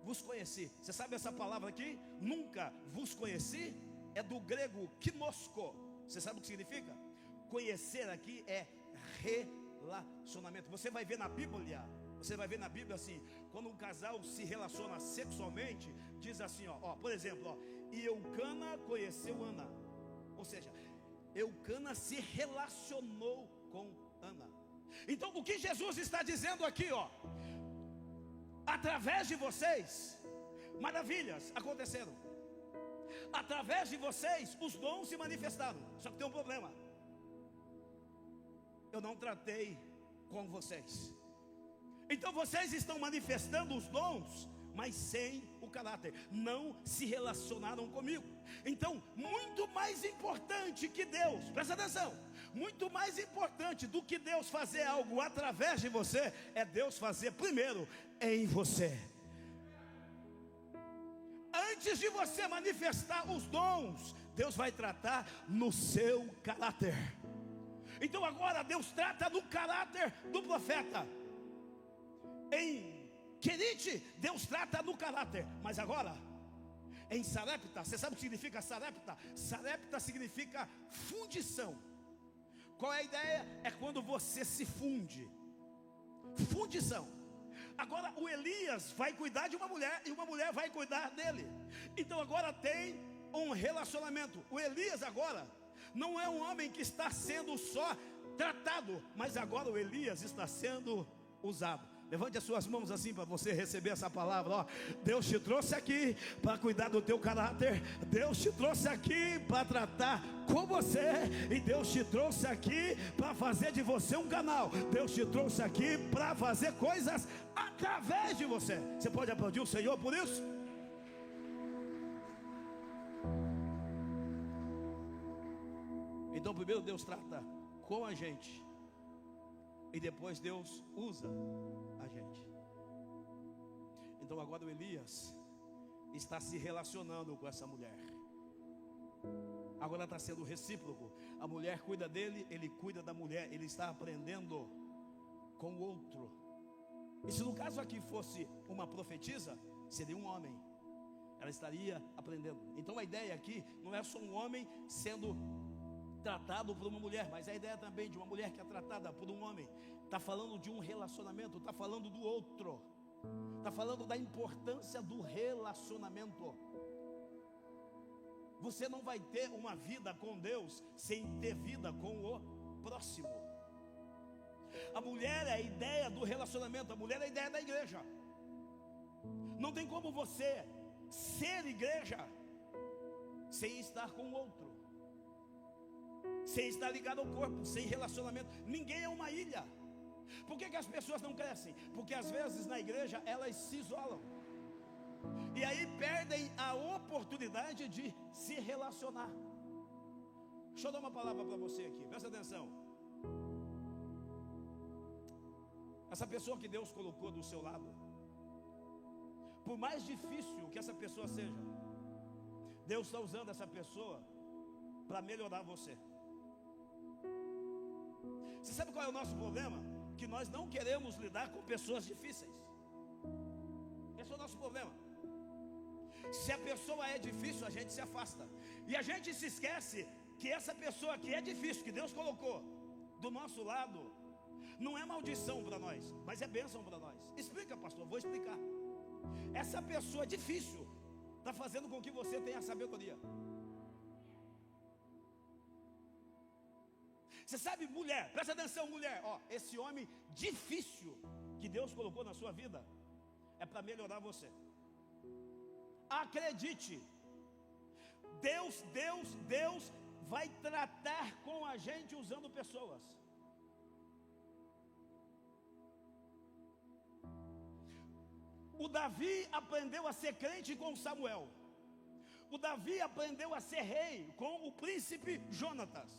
vos conheci. Você sabe essa palavra aqui? Nunca vos conheci é do grego kinosko. Você sabe o que significa? Conhecer aqui é relacionamento. Você vai ver na Bíblia, assim, quando um casal se relaciona sexualmente, diz assim, ó, por exemplo, ó, e Eucana conheceu Ana. Ou seja, Eucana se relacionou com Ana. Então o que Jesus está dizendo aqui, ó, através de vocês maravilhas aconteceram, através de vocês os dons se manifestaram. Só que tem um problema: eu não tratei com vocês. Então vocês estão manifestando os dons, mas sem o caráter. Não se relacionaram comigo. Então, muito mais importante que Deus, presta atenção, muito mais importante do que Deus fazer algo através de você, é Deus fazer primeiro em você. Antes de você manifestar os dons, Deus vai tratar no seu caráter. Então agora Deus trata do caráter do profeta. Em Querite, Deus trata do caráter. Mas agora, em Sarepta, você sabe o que significa Sarepta? Sarepta significa fundição. Qual é a ideia? É quando você se funde. Fundição. Agora o Elias vai cuidar de uma mulher e uma mulher vai cuidar dele. Então agora tem um relacionamento. O Elias agora não é um homem que está sendo só tratado, mas agora o Elias está sendo usado. Levante as suas mãos assim para você receber essa palavra. Ó, Deus te trouxe aqui para cuidar do teu caráter. Deus te trouxe aqui para tratar com você. E Deus te trouxe aqui para fazer de você um canal. Deus te trouxe aqui para fazer coisas através de você. Você pode aplaudir o Senhor por isso? Então primeiro Deus trata com a gente, e depois Deus usa a gente. Então agora o Elias está se relacionando com essa mulher. Agora está sendo recíproco. A mulher cuida dele, ele cuida da mulher. Ele está aprendendo com o outro. E se no caso aqui fosse uma profetisa, seria um homem. Ela estaria aprendendo. Então a ideia aqui não é só um homem sendo tratado por uma mulher, mas a ideia também de uma mulher que é tratada por um homem. Está falando de um relacionamento, está falando do outro, está falando da importância do relacionamento. Você não vai ter uma vida com Deus sem ter vida com o próximo. A mulher é a ideia do relacionamento, a mulher é a ideia da igreja. Não tem como você ser igreja sem estar com o outro, sem estar ligado ao corpo, sem relacionamento. Ninguém é uma ilha. Por que as pessoas não crescem? Porque às vezes na igreja elas se isolam, e aí perdem a oportunidade de se relacionar. Deixa eu dar uma palavra para você aqui, presta atenção. Essa pessoa que Deus colocou do seu lado, por mais difícil que essa pessoa seja, Deus está usando essa pessoa para melhorar você. Você sabe qual é o nosso problema? Que nós não queremos lidar com pessoas difíceis. Esse é o nosso problema. Se a pessoa é difícil, a gente se afasta. E a gente se esquece que essa pessoa que é difícil, que Deus colocou do nosso lado, não é maldição para nós, mas é bênção para nós. Explica, pastor, vou explicar. Essa pessoa difícil está fazendo com que você tenha sabedoria. Você sabe, mulher, presta atenção, mulher, ó, esse homem difícil que Deus colocou na sua vida é para melhorar você. Acredite, Deus vai tratar com a gente usando pessoas. O Davi aprendeu a ser crente com Samuel. O Davi aprendeu a ser rei com o príncipe Jonatas.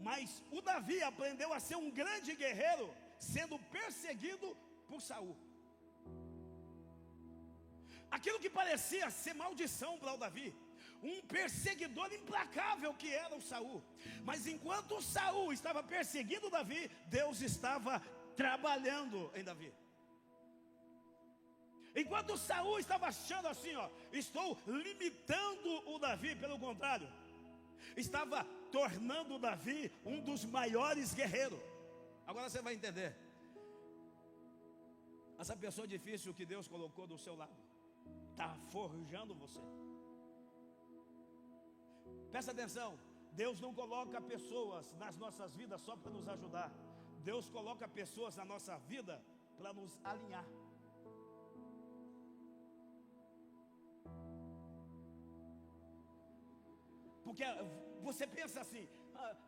Mas o Davi aprendeu a ser um grande guerreiro sendo perseguido por Saul. Aquilo que parecia ser maldição para o Davi, um perseguidor implacável que era o Saul. Mas enquanto o Saul estava perseguindo Davi, Deus estava trabalhando em Davi. Enquanto Saul estava achando assim, ó, estou limitando o Davi, pelo contrário, estava tornando o Davi um dos maiores guerreiros. Agora você vai entender. Essa pessoa difícil que Deus colocou do seu lado está forjando você. Presta atenção, Deus não coloca pessoas nas nossas vidas só para nos ajudar. Deus coloca pessoas na nossa vida para nos alinhar. Porque você pensa assim,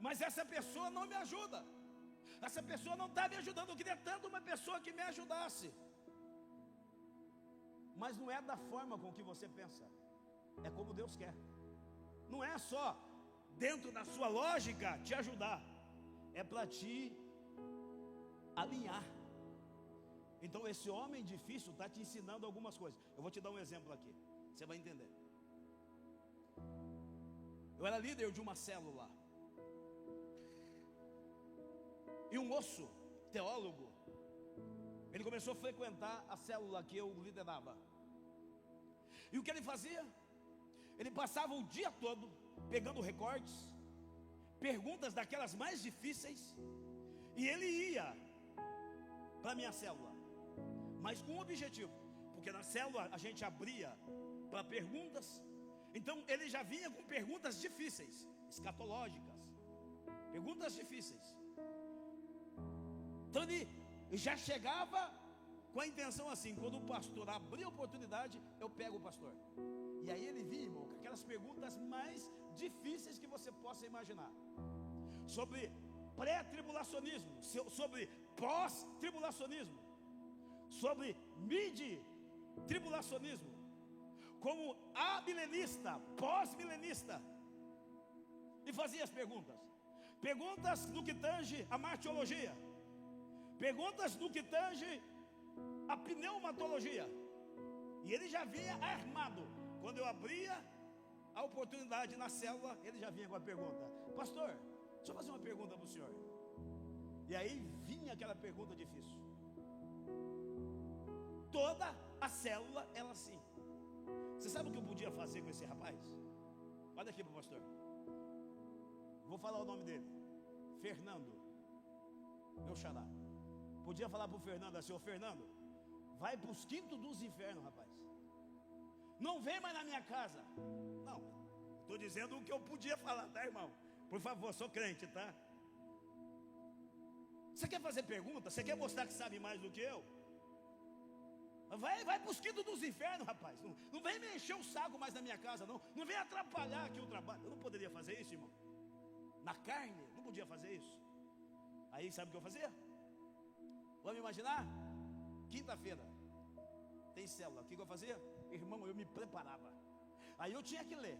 mas essa pessoa não me ajuda, essa pessoa não está me ajudando, eu queria tanto uma pessoa que me ajudasse. Mas não é da forma com que você pensa, é como Deus quer. Não é só dentro da sua lógica te ajudar, é para te alinhar. Então esse homem difícil está te ensinando algumas coisas. Eu vou te dar um exemplo aqui, você vai entender. Eu era líder de uma célula, e um moço, teólogo, ele começou a frequentar a célula que eu liderava. E o que ele fazia? Ele passava o dia todo pegando recortes, perguntas daquelas mais difíceis, e ele ia para a minha célula. mas com um objetivo, porque na célula a gente abria para perguntas. Então ele já vinha com perguntas difíceis, escatológicas, perguntas difíceis. Então ele já chegava com a intenção assim: quando o pastor abrir a oportunidade, eu pego o pastor. E aí ele vinha, irmão, com aquelas perguntas mais difíceis que você possa imaginar, sobre pré-tribulacionismo, sobre pós-tribulacionismo, sobre mid-tribulacionismo, como amilenista, pós-milenista, e fazia as perguntas no que tange a martiologia, perguntas no que tange a pneumatologia. E ele já vinha armado. Quando eu abria a oportunidade na célula, ele já vinha com a pergunta: pastor, deixa eu fazer uma pergunta para o senhor. E aí vinha aquela pergunta difícil. Toda a célula, ela assim. Você sabe o que eu podia fazer com esse rapaz? Olha aqui para o pastor. Vou falar o nome dele: Fernando, meu xará. Podia falar para o Fernando assim: ô Fernando, vai para os quintos dos infernos, rapaz. Não vem mais na minha casa. Não, estou dizendo o que eu podia falar, tá, irmão? Por favor, sou crente, tá? Você quer fazer pergunta? Você quer mostrar que sabe mais do que eu? Vai para os quintos dos infernos, rapaz. Não vem me encher o saco mais na minha casa, não. Não vem atrapalhar aqui o trabalho. Eu não poderia fazer isso, irmão. Na carne, não podia fazer isso. Aí sabe o que eu fazia? Vamos imaginar? Quinta-feira tem célula. O que eu fazia? Irmão, eu me preparava. Aí eu tinha que ler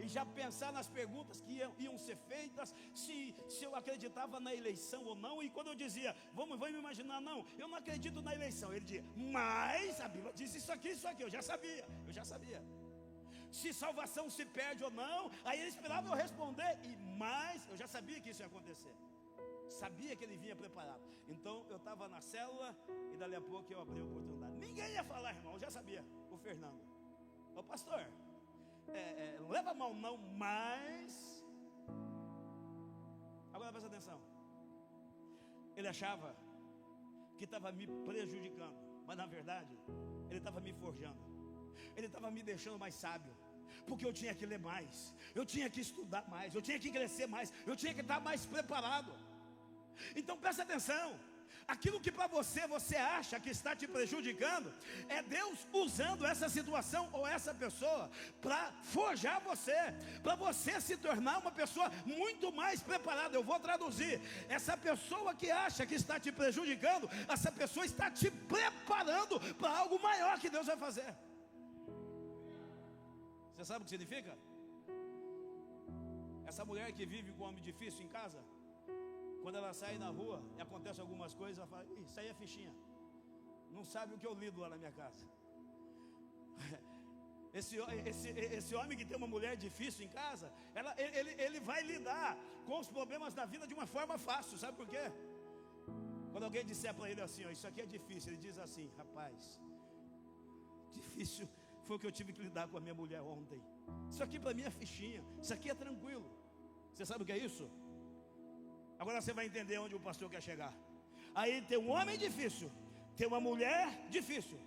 e já pensar nas perguntas que iam ser feitas, se eu acreditava na eleição ou não. E quando eu dizia, vamos imaginar, não, eu não acredito na eleição, ele dizia, mas a Bíblia diz isso aqui, eu já sabia. Se salvação se perde ou não, aí ele esperava eu responder, mas eu já sabia que isso ia acontecer. Sabia que ele vinha preparado. Então eu estava na célula e dali a pouco eu abri a oportunidade. Ninguém ia falar, irmão, eu já sabia. O Fernando: ô pastor, não leva mal não, mas... Agora presta atenção. Ele achava que estava me prejudicando, mas na verdade ele estava me forjando. Ele estava me deixando mais sábio, porque eu tinha que ler mais, eu tinha que estudar mais, eu tinha que crescer mais, eu tinha que estar mais preparado. Então presta atenção. Aquilo que para você acha que está te prejudicando, é Deus usando essa situação ou essa pessoa para forjar você, para você se tornar uma pessoa muito mais preparada. Eu vou traduzir: essa pessoa que acha que está te prejudicando, essa pessoa está te preparando para algo maior que Deus vai fazer. Você sabe o que significa? Essa mulher que vive com um homem difícil em casa, quando ela sai na rua e acontece algumas coisas, ela fala: isso aí é fichinha. Não sabe o que eu lido lá na minha casa. Esse homem que tem uma mulher difícil em casa, ele vai lidar com os problemas da vida de uma forma fácil. Sabe por quê? Quando alguém disser para ele assim, ó, isso aqui é difícil, ele diz assim: rapaz, difícil foi o que eu tive que lidar com a minha mulher ontem. Isso aqui para mim é fichinha, isso aqui é tranquilo. Você sabe o que é isso? Agora você vai entender onde o pastor quer chegar. Aí tem um homem difícil, tem uma mulher difícil,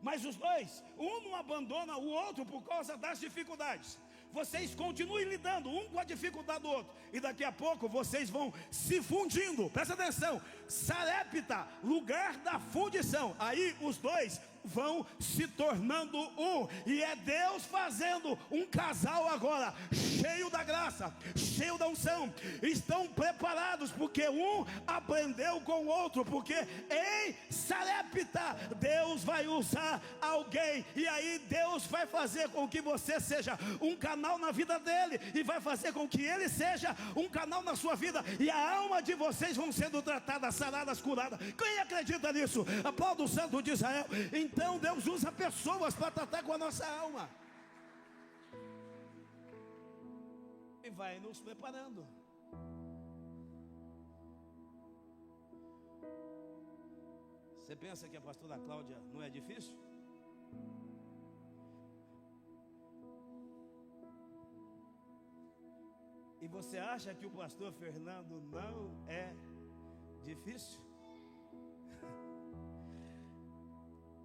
mas os dois, um não abandona o outro por causa das dificuldades. Vocês continuem lidando um com a dificuldade do outro, e daqui a pouco vocês vão se fundindo. Presta atenção: Sarepta, lugar da fundição. Aí os dois vão se tornando um, e é Deus fazendo um casal agora, cheio da graça, cheio da unção. Estão preparados, porque um aprendeu com o outro, porque em Sarepta Deus vai usar alguém, e aí Deus vai fazer com que você seja um canal na vida dele, e vai fazer com que ele seja um canal na sua vida, e a alma de vocês vão sendo tratadas, saradas, curadas. Quem acredita nisso? Aplauda o Santo de Israel. Então Deus usa pessoas para tratar com a nossa alma, e vai nos preparando. Você pensa que a pastora Cláudia não é difícil? E você acha que o pastor Fernando não é difícil?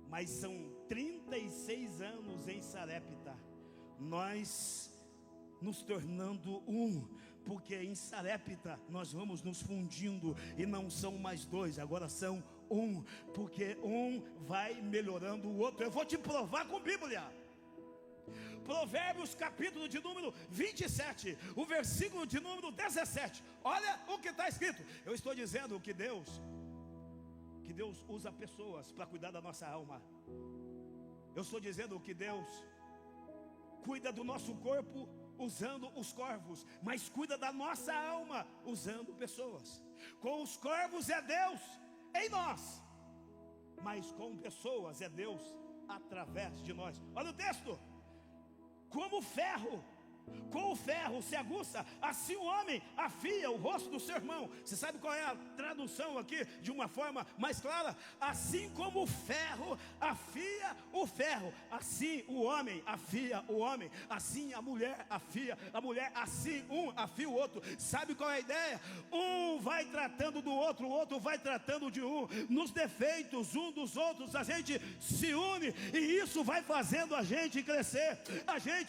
mas são 36 anos em Sarepta, nós nos tornando um, porque em Sarepta nós vamos nos fundindo, e não são mais dois, agora são um, porque um vai melhorando o outro. Eu vou te provar com Bíblia. Provérbios capítulo de número 27, o versículo de número 17. Olha o que está escrito. Eu estou dizendo que Deus usa pessoas para cuidar da nossa alma. Eu estou dizendo que Deus cuida do nosso corpo usando os corvos, mas cuida da nossa alma usando pessoas. Com os corvos é Deus em nós, mas com pessoas é Deus através de nós. Olha o texto. Como ferro, com o ferro se aguça, assim o homem afia o rosto do seu irmão. Você sabe qual é a tradução aqui de uma forma mais clara? Assim como o ferro afia o ferro, assim o homem afia o homem, assim a mulher afia a mulher, assim um afia o outro. Sabe qual é a ideia? Um vai tratando do outro, o outro vai tratando de um. Nos defeitos um dos outros a gente se une, e isso vai fazendo a gente crescer.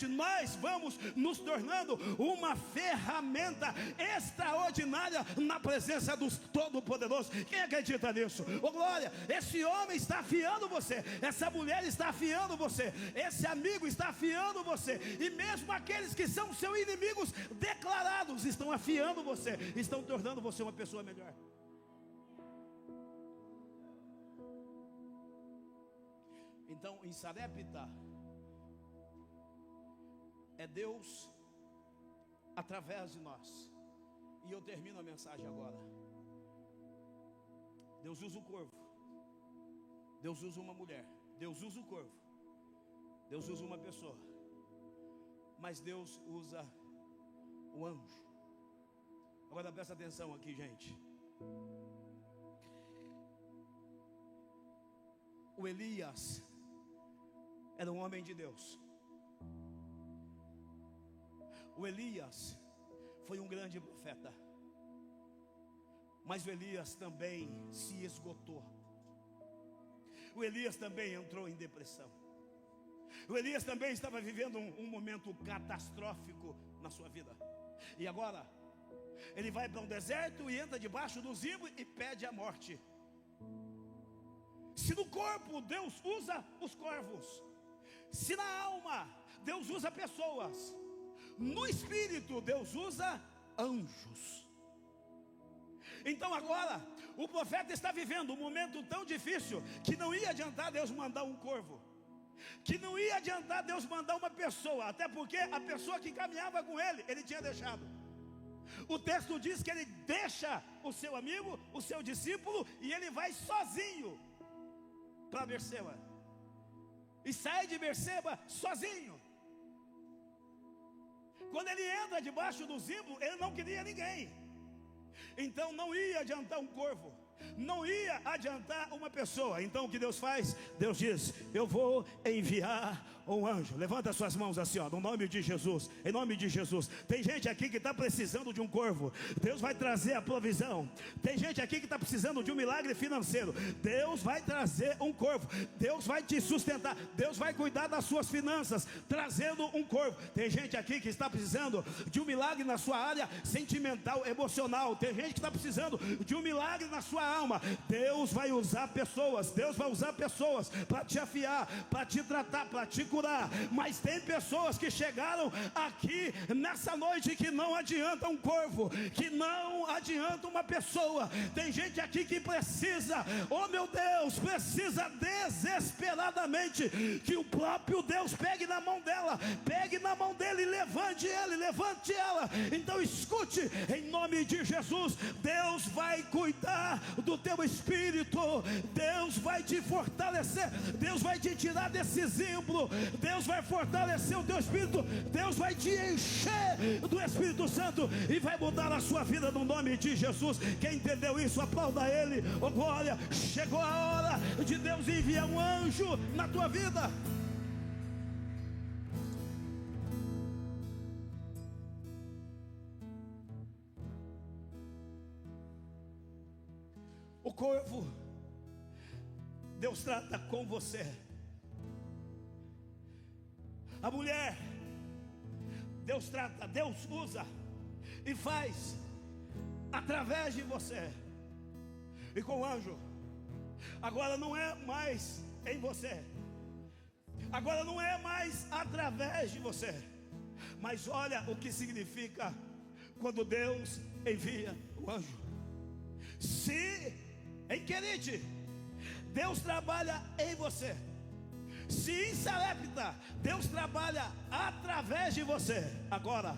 Nós vamos nos tornando uma ferramenta extraordinária na presença do Todo-Poderoso. Quem acredita nisso? Ô glória, esse homem está afiando você, essa mulher está afiando você, esse amigo está afiando você, e mesmo aqueles que são seus inimigos declarados estão afiando você, estão tornando você uma pessoa melhor. Então em Sarepta é Deus através de nós. E eu termino a mensagem agora. Deus usa o corvo, Deus usa uma mulher, Deus usa o corvo, Deus usa uma pessoa, mas Deus usa o anjo. Agora presta atenção aqui, gente. O Elias era um homem de Deus. O Elias foi um grande profeta, mas o Elias também se esgotou. O Elias também entrou em depressão. O Elias também estava vivendo um momento catastrófico na sua vida. E agora ele vai para um deserto e entra debaixo do zimbro e pede a morte. Se no corpo Deus usa os corvos, se na alma Deus usa pessoas, no espírito Deus usa anjos. Então agora o profeta está vivendo um momento tão difícil que não ia adiantar Deus mandar um corvo, que não ia adiantar Deus mandar uma pessoa, até porque a pessoa que caminhava com ele tinha deixado. O texto diz que ele deixa o seu amigo, o seu discípulo, e ele vai sozinho para Berseba, e sai de Berseba sozinho. Quando ele entra debaixo do zimbro, ele não queria ninguém. Então não ia adiantar um corvo, não ia adiantar uma pessoa. Então o que Deus faz? Deus diz: eu vou enviar um anjo. Levanta suas mãos assim, ó, no nome de Jesus. Em nome de Jesus. Tem gente aqui que está precisando de um corvo, Deus vai trazer a provisão. Tem gente aqui que está precisando de um milagre financeiro, Deus vai trazer um corvo. Deus vai te sustentar, Deus vai cuidar das suas finanças, trazendo um corvo. Tem gente aqui que está precisando de um milagre na sua área sentimental, emocional. Tem gente que está precisando de um milagre na sua alma. Deus vai usar pessoas, Deus vai usar pessoas para te afiar, para te tratar, para te curar. Mas tem pessoas que chegaram aqui nessa noite que não adianta um corvo, que não adianta uma pessoa. Tem gente aqui que precisa, oh meu Deus, precisa desesperadamente que o próprio Deus pegue na mão dela, pegue na mão dele e levante ele, levante ela. Então escute, em nome de Jesus, Deus vai cuidar do teu espírito, Deus vai te fortalecer, Deus vai te tirar desse zimbro, Deus vai fortalecer o teu espírito, Deus vai te encher do Espírito Santo e vai mudar a sua vida no nome de Jesus. Quem entendeu isso, aplauda ele. Oh glória, chegou a hora de Deus enviar um anjo na tua vida. O corvo Deus trata com você. A mulher, Deus trata, Deus usa e faz através de você. E com o anjo, agora não é mais em você, agora não é mais através de você. Mas olha o que significa quando Deus envia o anjo. Se em Querite Deus trabalha em você, se em Sarepta Deus trabalha através de você, agora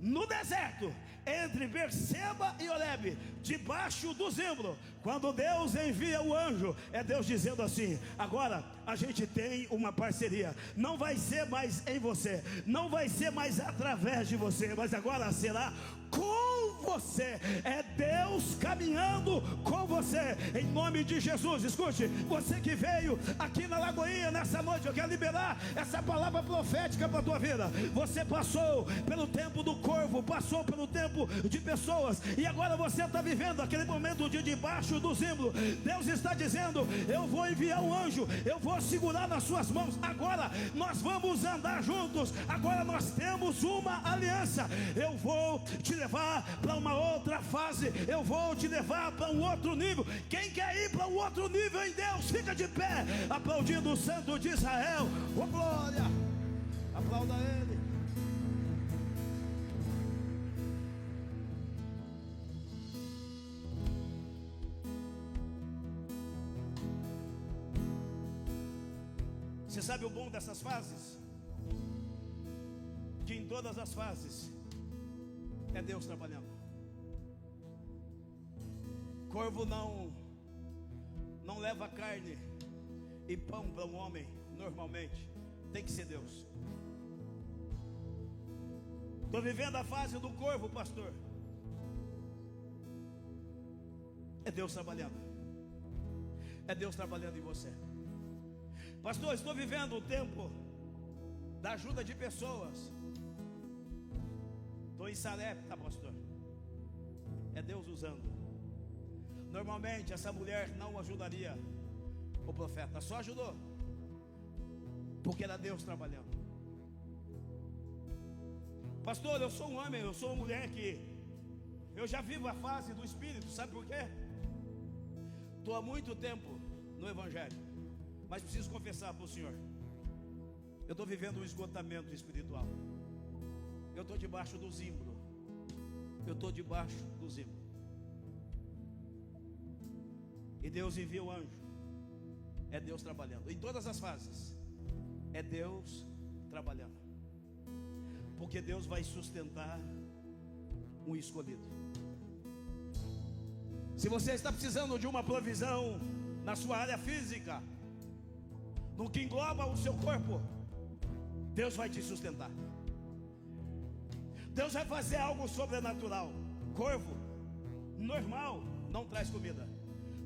no deserto entre Berseba e Horebe, debaixo do zimbro, quando Deus envia o anjo, é Deus dizendo assim: agora a gente tem uma parceria. Não vai ser mais em você, não vai ser mais através de você, mas agora será com você. É Deus caminhando com você, em nome de Jesus. Escute, você que veio aqui na Lagoinha nessa noite, eu quero liberar essa palavra profética para a tua vida. Você passou pelo tempo do corvo, passou pelo tempo de pessoas, e agora você está vivendo aquele momento de debaixo do zimbro. Deus está dizendo: eu vou enviar um anjo, eu vou segurar nas suas mãos. Agora nós vamos andar juntos, agora nós temos uma aliança. Eu vou te levar para uma outra fase, eu vou te levar para um outro nível. Quem quer ir para um outro nível em Deus, fica de pé, aplaudindo o Santo de Israel. Oh glória, aplauda Ele. Você sabe o bom dessas fases? Que em todas as fases é Deus trabalhando. Corvo não leva carne e pão para um homem normalmente, tem que ser Deus. Estou vivendo a fase do corvo, pastor. É Deus trabalhando. É Deus trabalhando em você. Pastor, estou vivendo o tempo da ajuda de pessoas. Estou em Sarepta, pastor. É Deus usando. Normalmente essa mulher não ajudaria o profeta, só ajudou porque era Deus trabalhando. Pastor, eu sou um homem, eu sou uma mulher que eu já vivo a fase do Espírito. Sabe por quê? Estou há muito tempo no Evangelho, mas preciso confessar para o Senhor, eu estou vivendo um esgotamento espiritual. Eu estou debaixo do zimbro. Eu estou debaixo do zimbro. E Deus envia o anjo. É Deus trabalhando. Em todas as fases é Deus trabalhando. Porque Deus vai sustentar um escolhido. Se você está precisando de uma provisão na sua área física, no que engloba o seu corpo, Deus vai te sustentar. Deus vai fazer algo sobrenatural. Corvo normal não traz comida,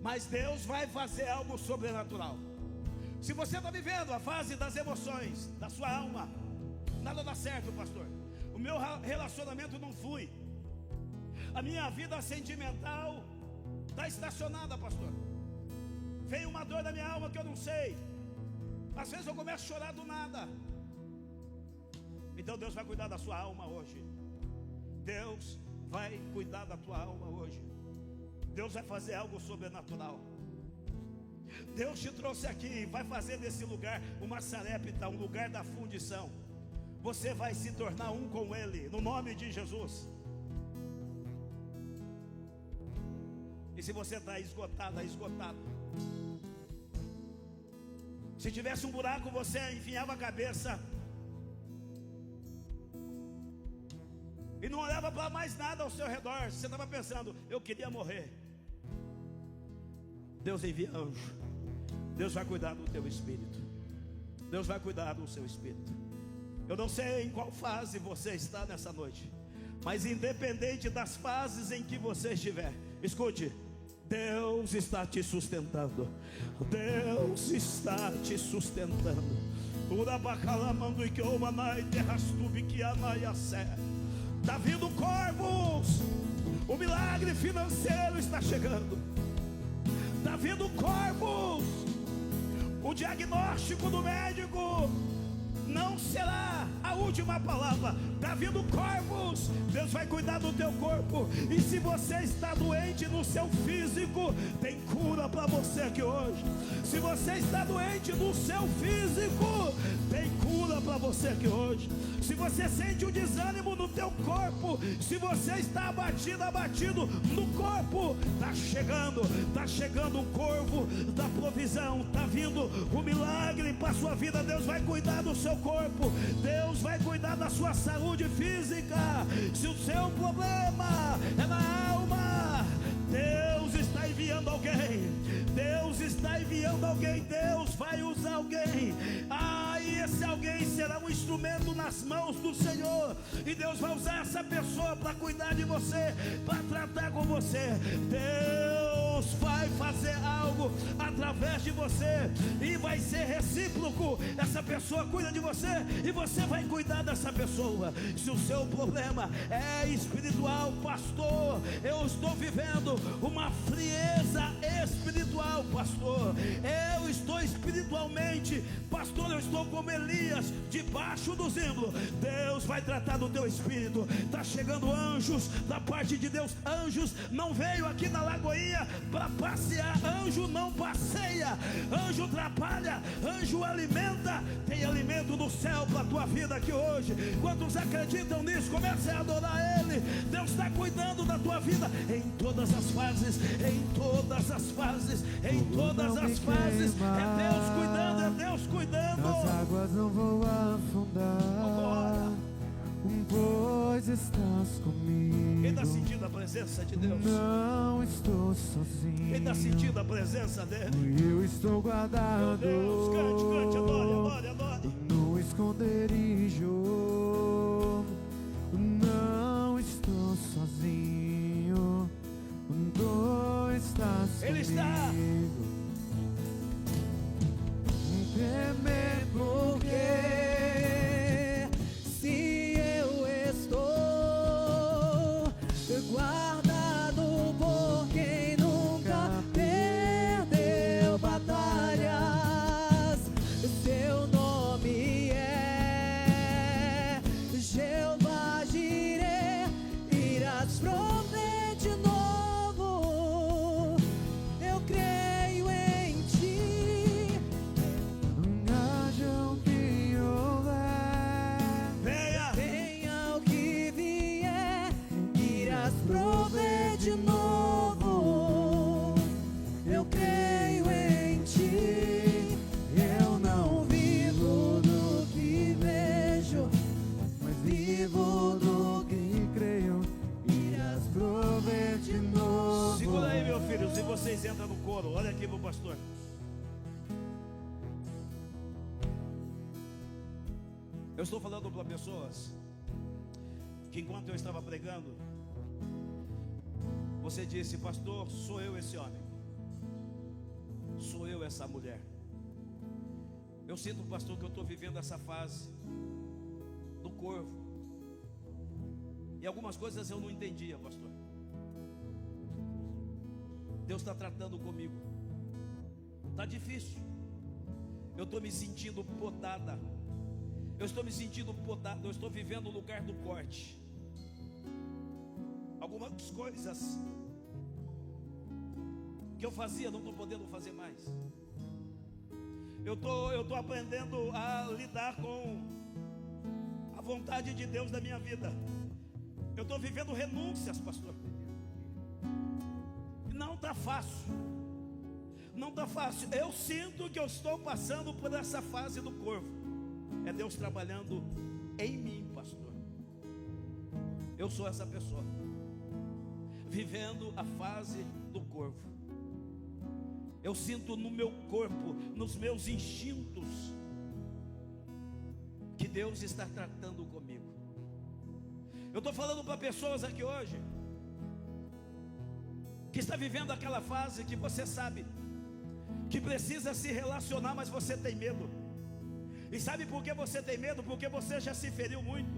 mas Deus vai fazer algo sobrenatural. Se você está vivendo a fase das emoções, da sua alma, nada dá certo, pastor. O meu relacionamento não flui, a minha vida sentimental está estacionada, pastor. Vem uma dor na minha alma que eu não sei. Às vezes eu começo a chorar do nada. Então Deus vai cuidar da sua alma hoje. Deus vai cuidar da tua alma hoje. Deus vai fazer algo sobrenatural. Deus te trouxe aqui e vai fazer desse lugar uma Sarepta, um lugar da fundição. Você vai se tornar um com Ele, no nome de Jesus. E se você está esgotado, se tivesse um buraco, você enfiava a cabeça e não olhava para mais nada ao seu redor. Você estava pensando: eu queria morrer. Deus envia anjo. Deus vai cuidar do teu espírito. Deus vai cuidar do seu espírito. Eu não sei em qual fase você está nessa noite, mas independente das fases em que você estiver, escute: Deus está te sustentando. Deus está te sustentando. Está vindo corvos. O milagre financeiro está chegando. Está vindo corvos. O diagnóstico do médico não será a última palavra. Está vindo corvos. Deus vai cuidar do teu corpo. E se você está doente no seu físico, tem cura para você aqui hoje. Se você está doente no seu físico, tem cura para você aqui hoje. Se você sente um desânimo no teu corpo, se você está abatido no corpo, está chegando o corvo da provisão, está vindo o milagre para a sua vida. Deus vai cuidar do seu corpo, Deus vai cuidar da sua saúde física. Se o seu problema é na alma, Deus está enviando alguém. Deus está enviando alguém. Deus vai usar alguém. E esse alguém será um instrumento nas mãos do Senhor. E Deus vai usar essa pessoa para cuidar de você, para tratar com você. Deus vai fazer algo através de você e vai ser recíproco. Essa pessoa cuida de você e você vai cuidar dessa pessoa. Se o seu problema é espiritual, pastor, eu estou vivendo uma frieza espiritual, pastor. Eu estou espiritualmente, pastor, eu estou como Elias, debaixo do zimbro. Deus vai tratar do teu espírito. Está chegando anjos da parte de Deus. Anjos não veio aqui na Lagoinha para passear. Anjo não passeia, anjo trabalha, anjo alimenta. Tem alimento do céu para a tua vida aqui hoje. Quantos acreditam nisso? Comece a adorar Ele. Deus está cuidando da tua vida em todas as fases, em todas as fases, em todas as fases. É Deus cuidando, é Deus cuidando. As águas não vão afundar, pois estás comigo. Quem está sentindo a presença de Deus? Não estou sozinho. Quem está sentindo a presença dele? Eu estou guardado. Meu Deus, cante, adore, adore. No esconderijo, não estou sozinho. Tu estás Ele comigo. está. Temer porque se eu estou guardado por quem nunca perdeu batalhas, seu nome é Jeová Jireh, irás prover de novo. Eu creio em ti. Haja o que houver, venha o que vier, irás prover de novo. Eu creio em ti. Eu não vivo do que vejo, mas vivo do que creio. Irás prover de novo. Segura aí, meu filho, se vocês entram no coro. Olha aqui pro pastor. Eu estou falando para pessoas que enquanto eu estava pregando, você disse: pastor, sou eu esse homem, sou eu essa mulher. Eu sinto, pastor, que eu estou vivendo essa fase do corvo. E algumas coisas eu não entendia, pastor. Deus está tratando comigo. Está difícil. Eu estou me sentindo podada. Eu estou me sentindo podado. Eu estou vivendo o lugar do corte. Algumas coisas que eu fazia, não estou podendo fazer mais. Eu estou aprendendo a lidar com a vontade de Deus da minha vida. Eu estou vivendo renúncias, pastor. Não está fácil. Não está fácil. Eu sinto que eu estou passando por essa fase do corvo. É Deus trabalhando em mim, pastor. Eu sou essa pessoa, vivendo a fase do corvo. Eu sinto no meu corpo, nos meus instintos, que Deus está tratando comigo. Eu estou falando para pessoas aqui hoje que está vivendo aquela fase que você sabe que precisa se relacionar, mas você tem medo. E sabe por que você tem medo? Porque você já se feriu muito,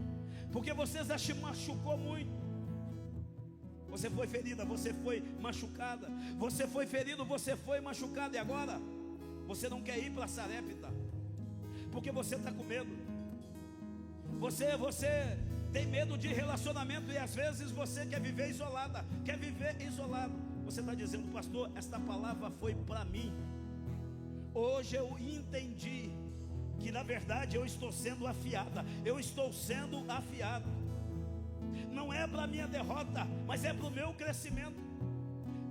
porque você já se machucou muito. você foi ferida, você foi machucada, você foi ferido, você foi machucado, e agora você não quer ir para Sarepta, porque você está com medo. Você tem medo de relacionamento, e às vezes você quer viver isolada, quer viver isolado. Você está dizendo: pastor, esta palavra foi para mim. Hoje eu entendi que na verdade eu estou sendo afiada, eu estou sendo afiado. Não é para minha derrota, mas é para o meu crescimento.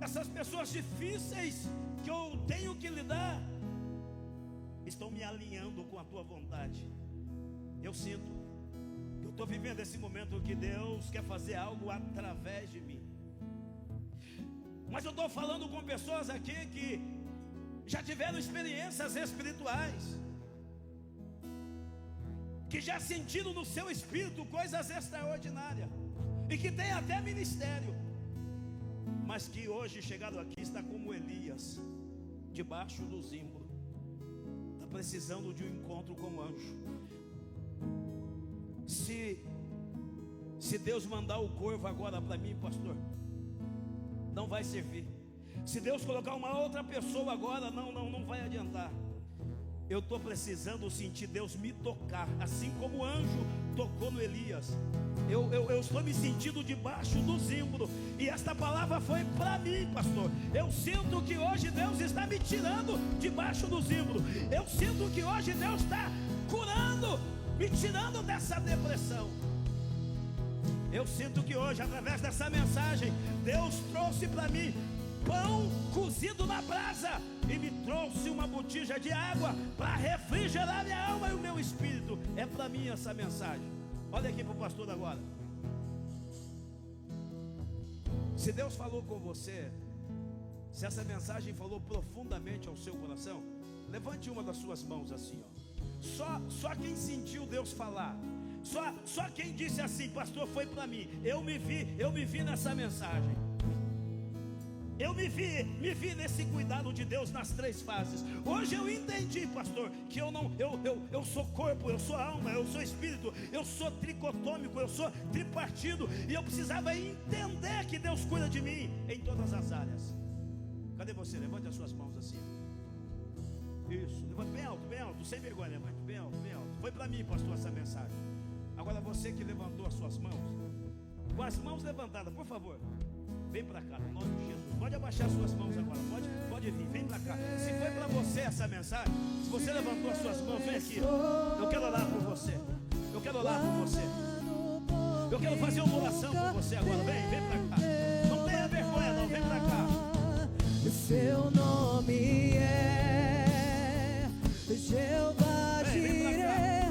Essas pessoas difíceis que eu tenho que lidar estão me alinhando com a tua vontade. Eu sinto que eu estou vivendo esse momento que Deus quer fazer algo através de mim. Mas eu estou falando com pessoas aqui que já tiveram experiências espirituais, que já sentiram no seu espírito coisas extraordinárias, e que tem até ministério, mas que hoje chegaram aqui está como Elias, debaixo do zimbro, está precisando de um encontro com o anjo. Se Deus mandar o corvo agora para mim, pastor, não vai servir. Se Deus colocar uma outra pessoa agora, não vai adiantar. Eu estou precisando sentir Deus me tocar, assim como o anjo tocou no Elias. Eu estou me sentindo debaixo do zimbro, e esta palavra foi para mim, pastor. Eu sinto que hoje Deus está me tirando debaixo do zimbro. Eu sinto que hoje Deus está curando, me tirando dessa depressão. Eu sinto que hoje, através dessa mensagem, Deus trouxe para mim pão cozido na brasa, e me trouxe uma botija de água para refrigerar minha alma e o meu espírito. É para mim essa mensagem. Olha aqui para o pastor agora. Se Deus falou com você, se essa mensagem falou profundamente ao seu coração, levante uma das suas mãos assim, ó. Só quem sentiu Deus falar, só quem disse assim: pastor, foi para mim, eu me vi nessa mensagem. Eu me vi nesse cuidado de Deus nas 3 fases. Hoje eu entendi, pastor, que eu sou corpo, eu sou alma, eu sou espírito, eu sou tricotômico, eu sou tripartido, e eu precisava entender que Deus cuida de mim em todas as áreas. Cadê você? Levante as suas mãos assim. Isso, levante bem alto, sem vergonha, levante bem alto. Foi para mim, pastor, essa mensagem. Agora você que levantou as suas mãos, com as mãos levantadas, por favor, vem para cá, no nome de Jesus. Pode abaixar suas mãos agora, pode vir, vem para cá. Se foi para você essa mensagem, se você levantou as suas mãos, vem aqui. Eu quero orar por você. Eu quero orar por você. Eu quero fazer uma oração por você agora. Vem para cá. Não tenha vergonha não, vem para cá. Seu nome é Jeová Jireh.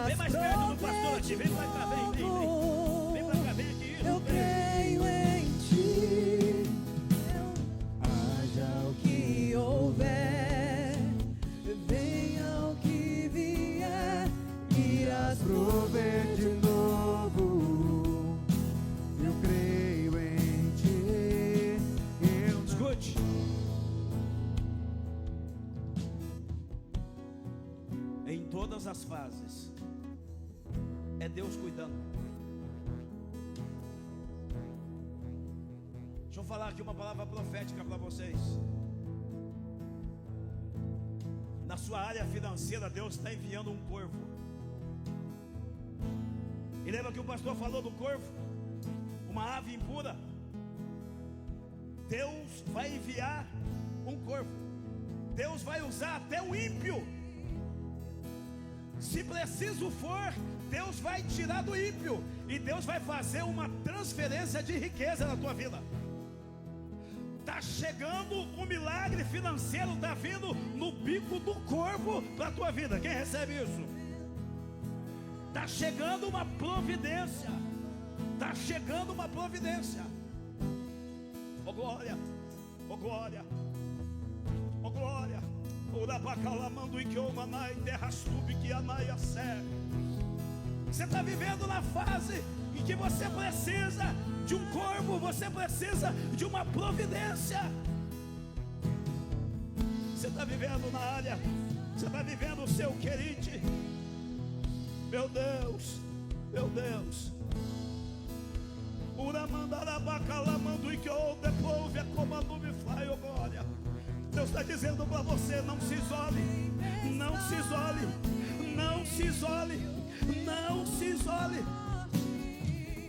Vem mais perto do pastor aqui, vem para cá, vem para cá, vem aqui. Eu creio em ti, haja o que houver, venha o que vier, irás prover de novo. Eu creio em ti. Escute. Em todas as fases é Deus cuidando. Deixa eu falar aqui uma palavra profética para vocês. Na sua área financeira, Deus está enviando um corvo. E lembra que o pastor falou do corvo? Uma ave impura. Deus vai enviar um corvo. Deus vai usar até o ímpio. Se preciso for, Deus vai tirar do ímpio, e Deus vai fazer uma transferência de riqueza na tua vida. Está chegando um milagre financeiro, está vindo no bico do corvo para a tua vida. Quem recebe isso? Está chegando uma providência. Está chegando uma providência. Oh glória, oh glória, oh glória. Você está vivendo na fase em que você precisa de um corvo, você precisa de uma providência. Você está vivendo na área, você está vivendo o seu querite. Meu Deus, Deus está dizendo para você: não se isole, não se isole, não se isole, não se isole.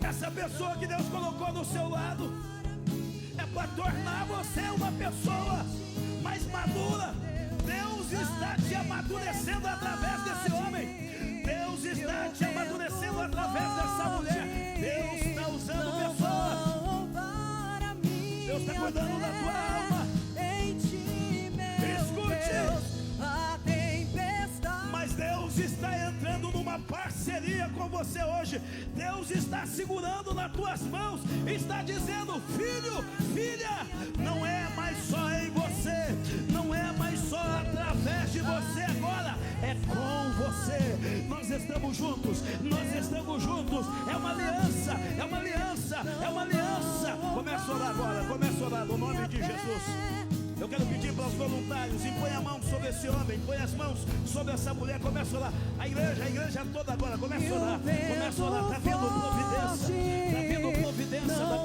Essa pessoa que Deus colocou do seu lado é para tornar você uma pessoa mais madura. Deus está te amadurecendo através desse homem. Deus está te amadurecendo através dessa mulher. Deus está usando pessoas. Deus está cuidando da tua alma. Escute. Mas Deus está entrando numa parceria com você hoje. Deus está segurando nas tuas mãos. Está dizendo: filho, filha, não é mais só em você, não é mais só através de você agora, é com você. Nós estamos juntos, nós estamos juntos. É uma aliança, é uma aliança, é uma aliança. Começa a orar agora, começa a orar no nome de Jesus. Eu quero pedir para os voluntários: impõe a mão sobre esse homem, põe as mãos sobre essa mulher, começa a orar. A igreja toda agora, começa a orar, começa a orar. Está vindo providência, está vindo providência da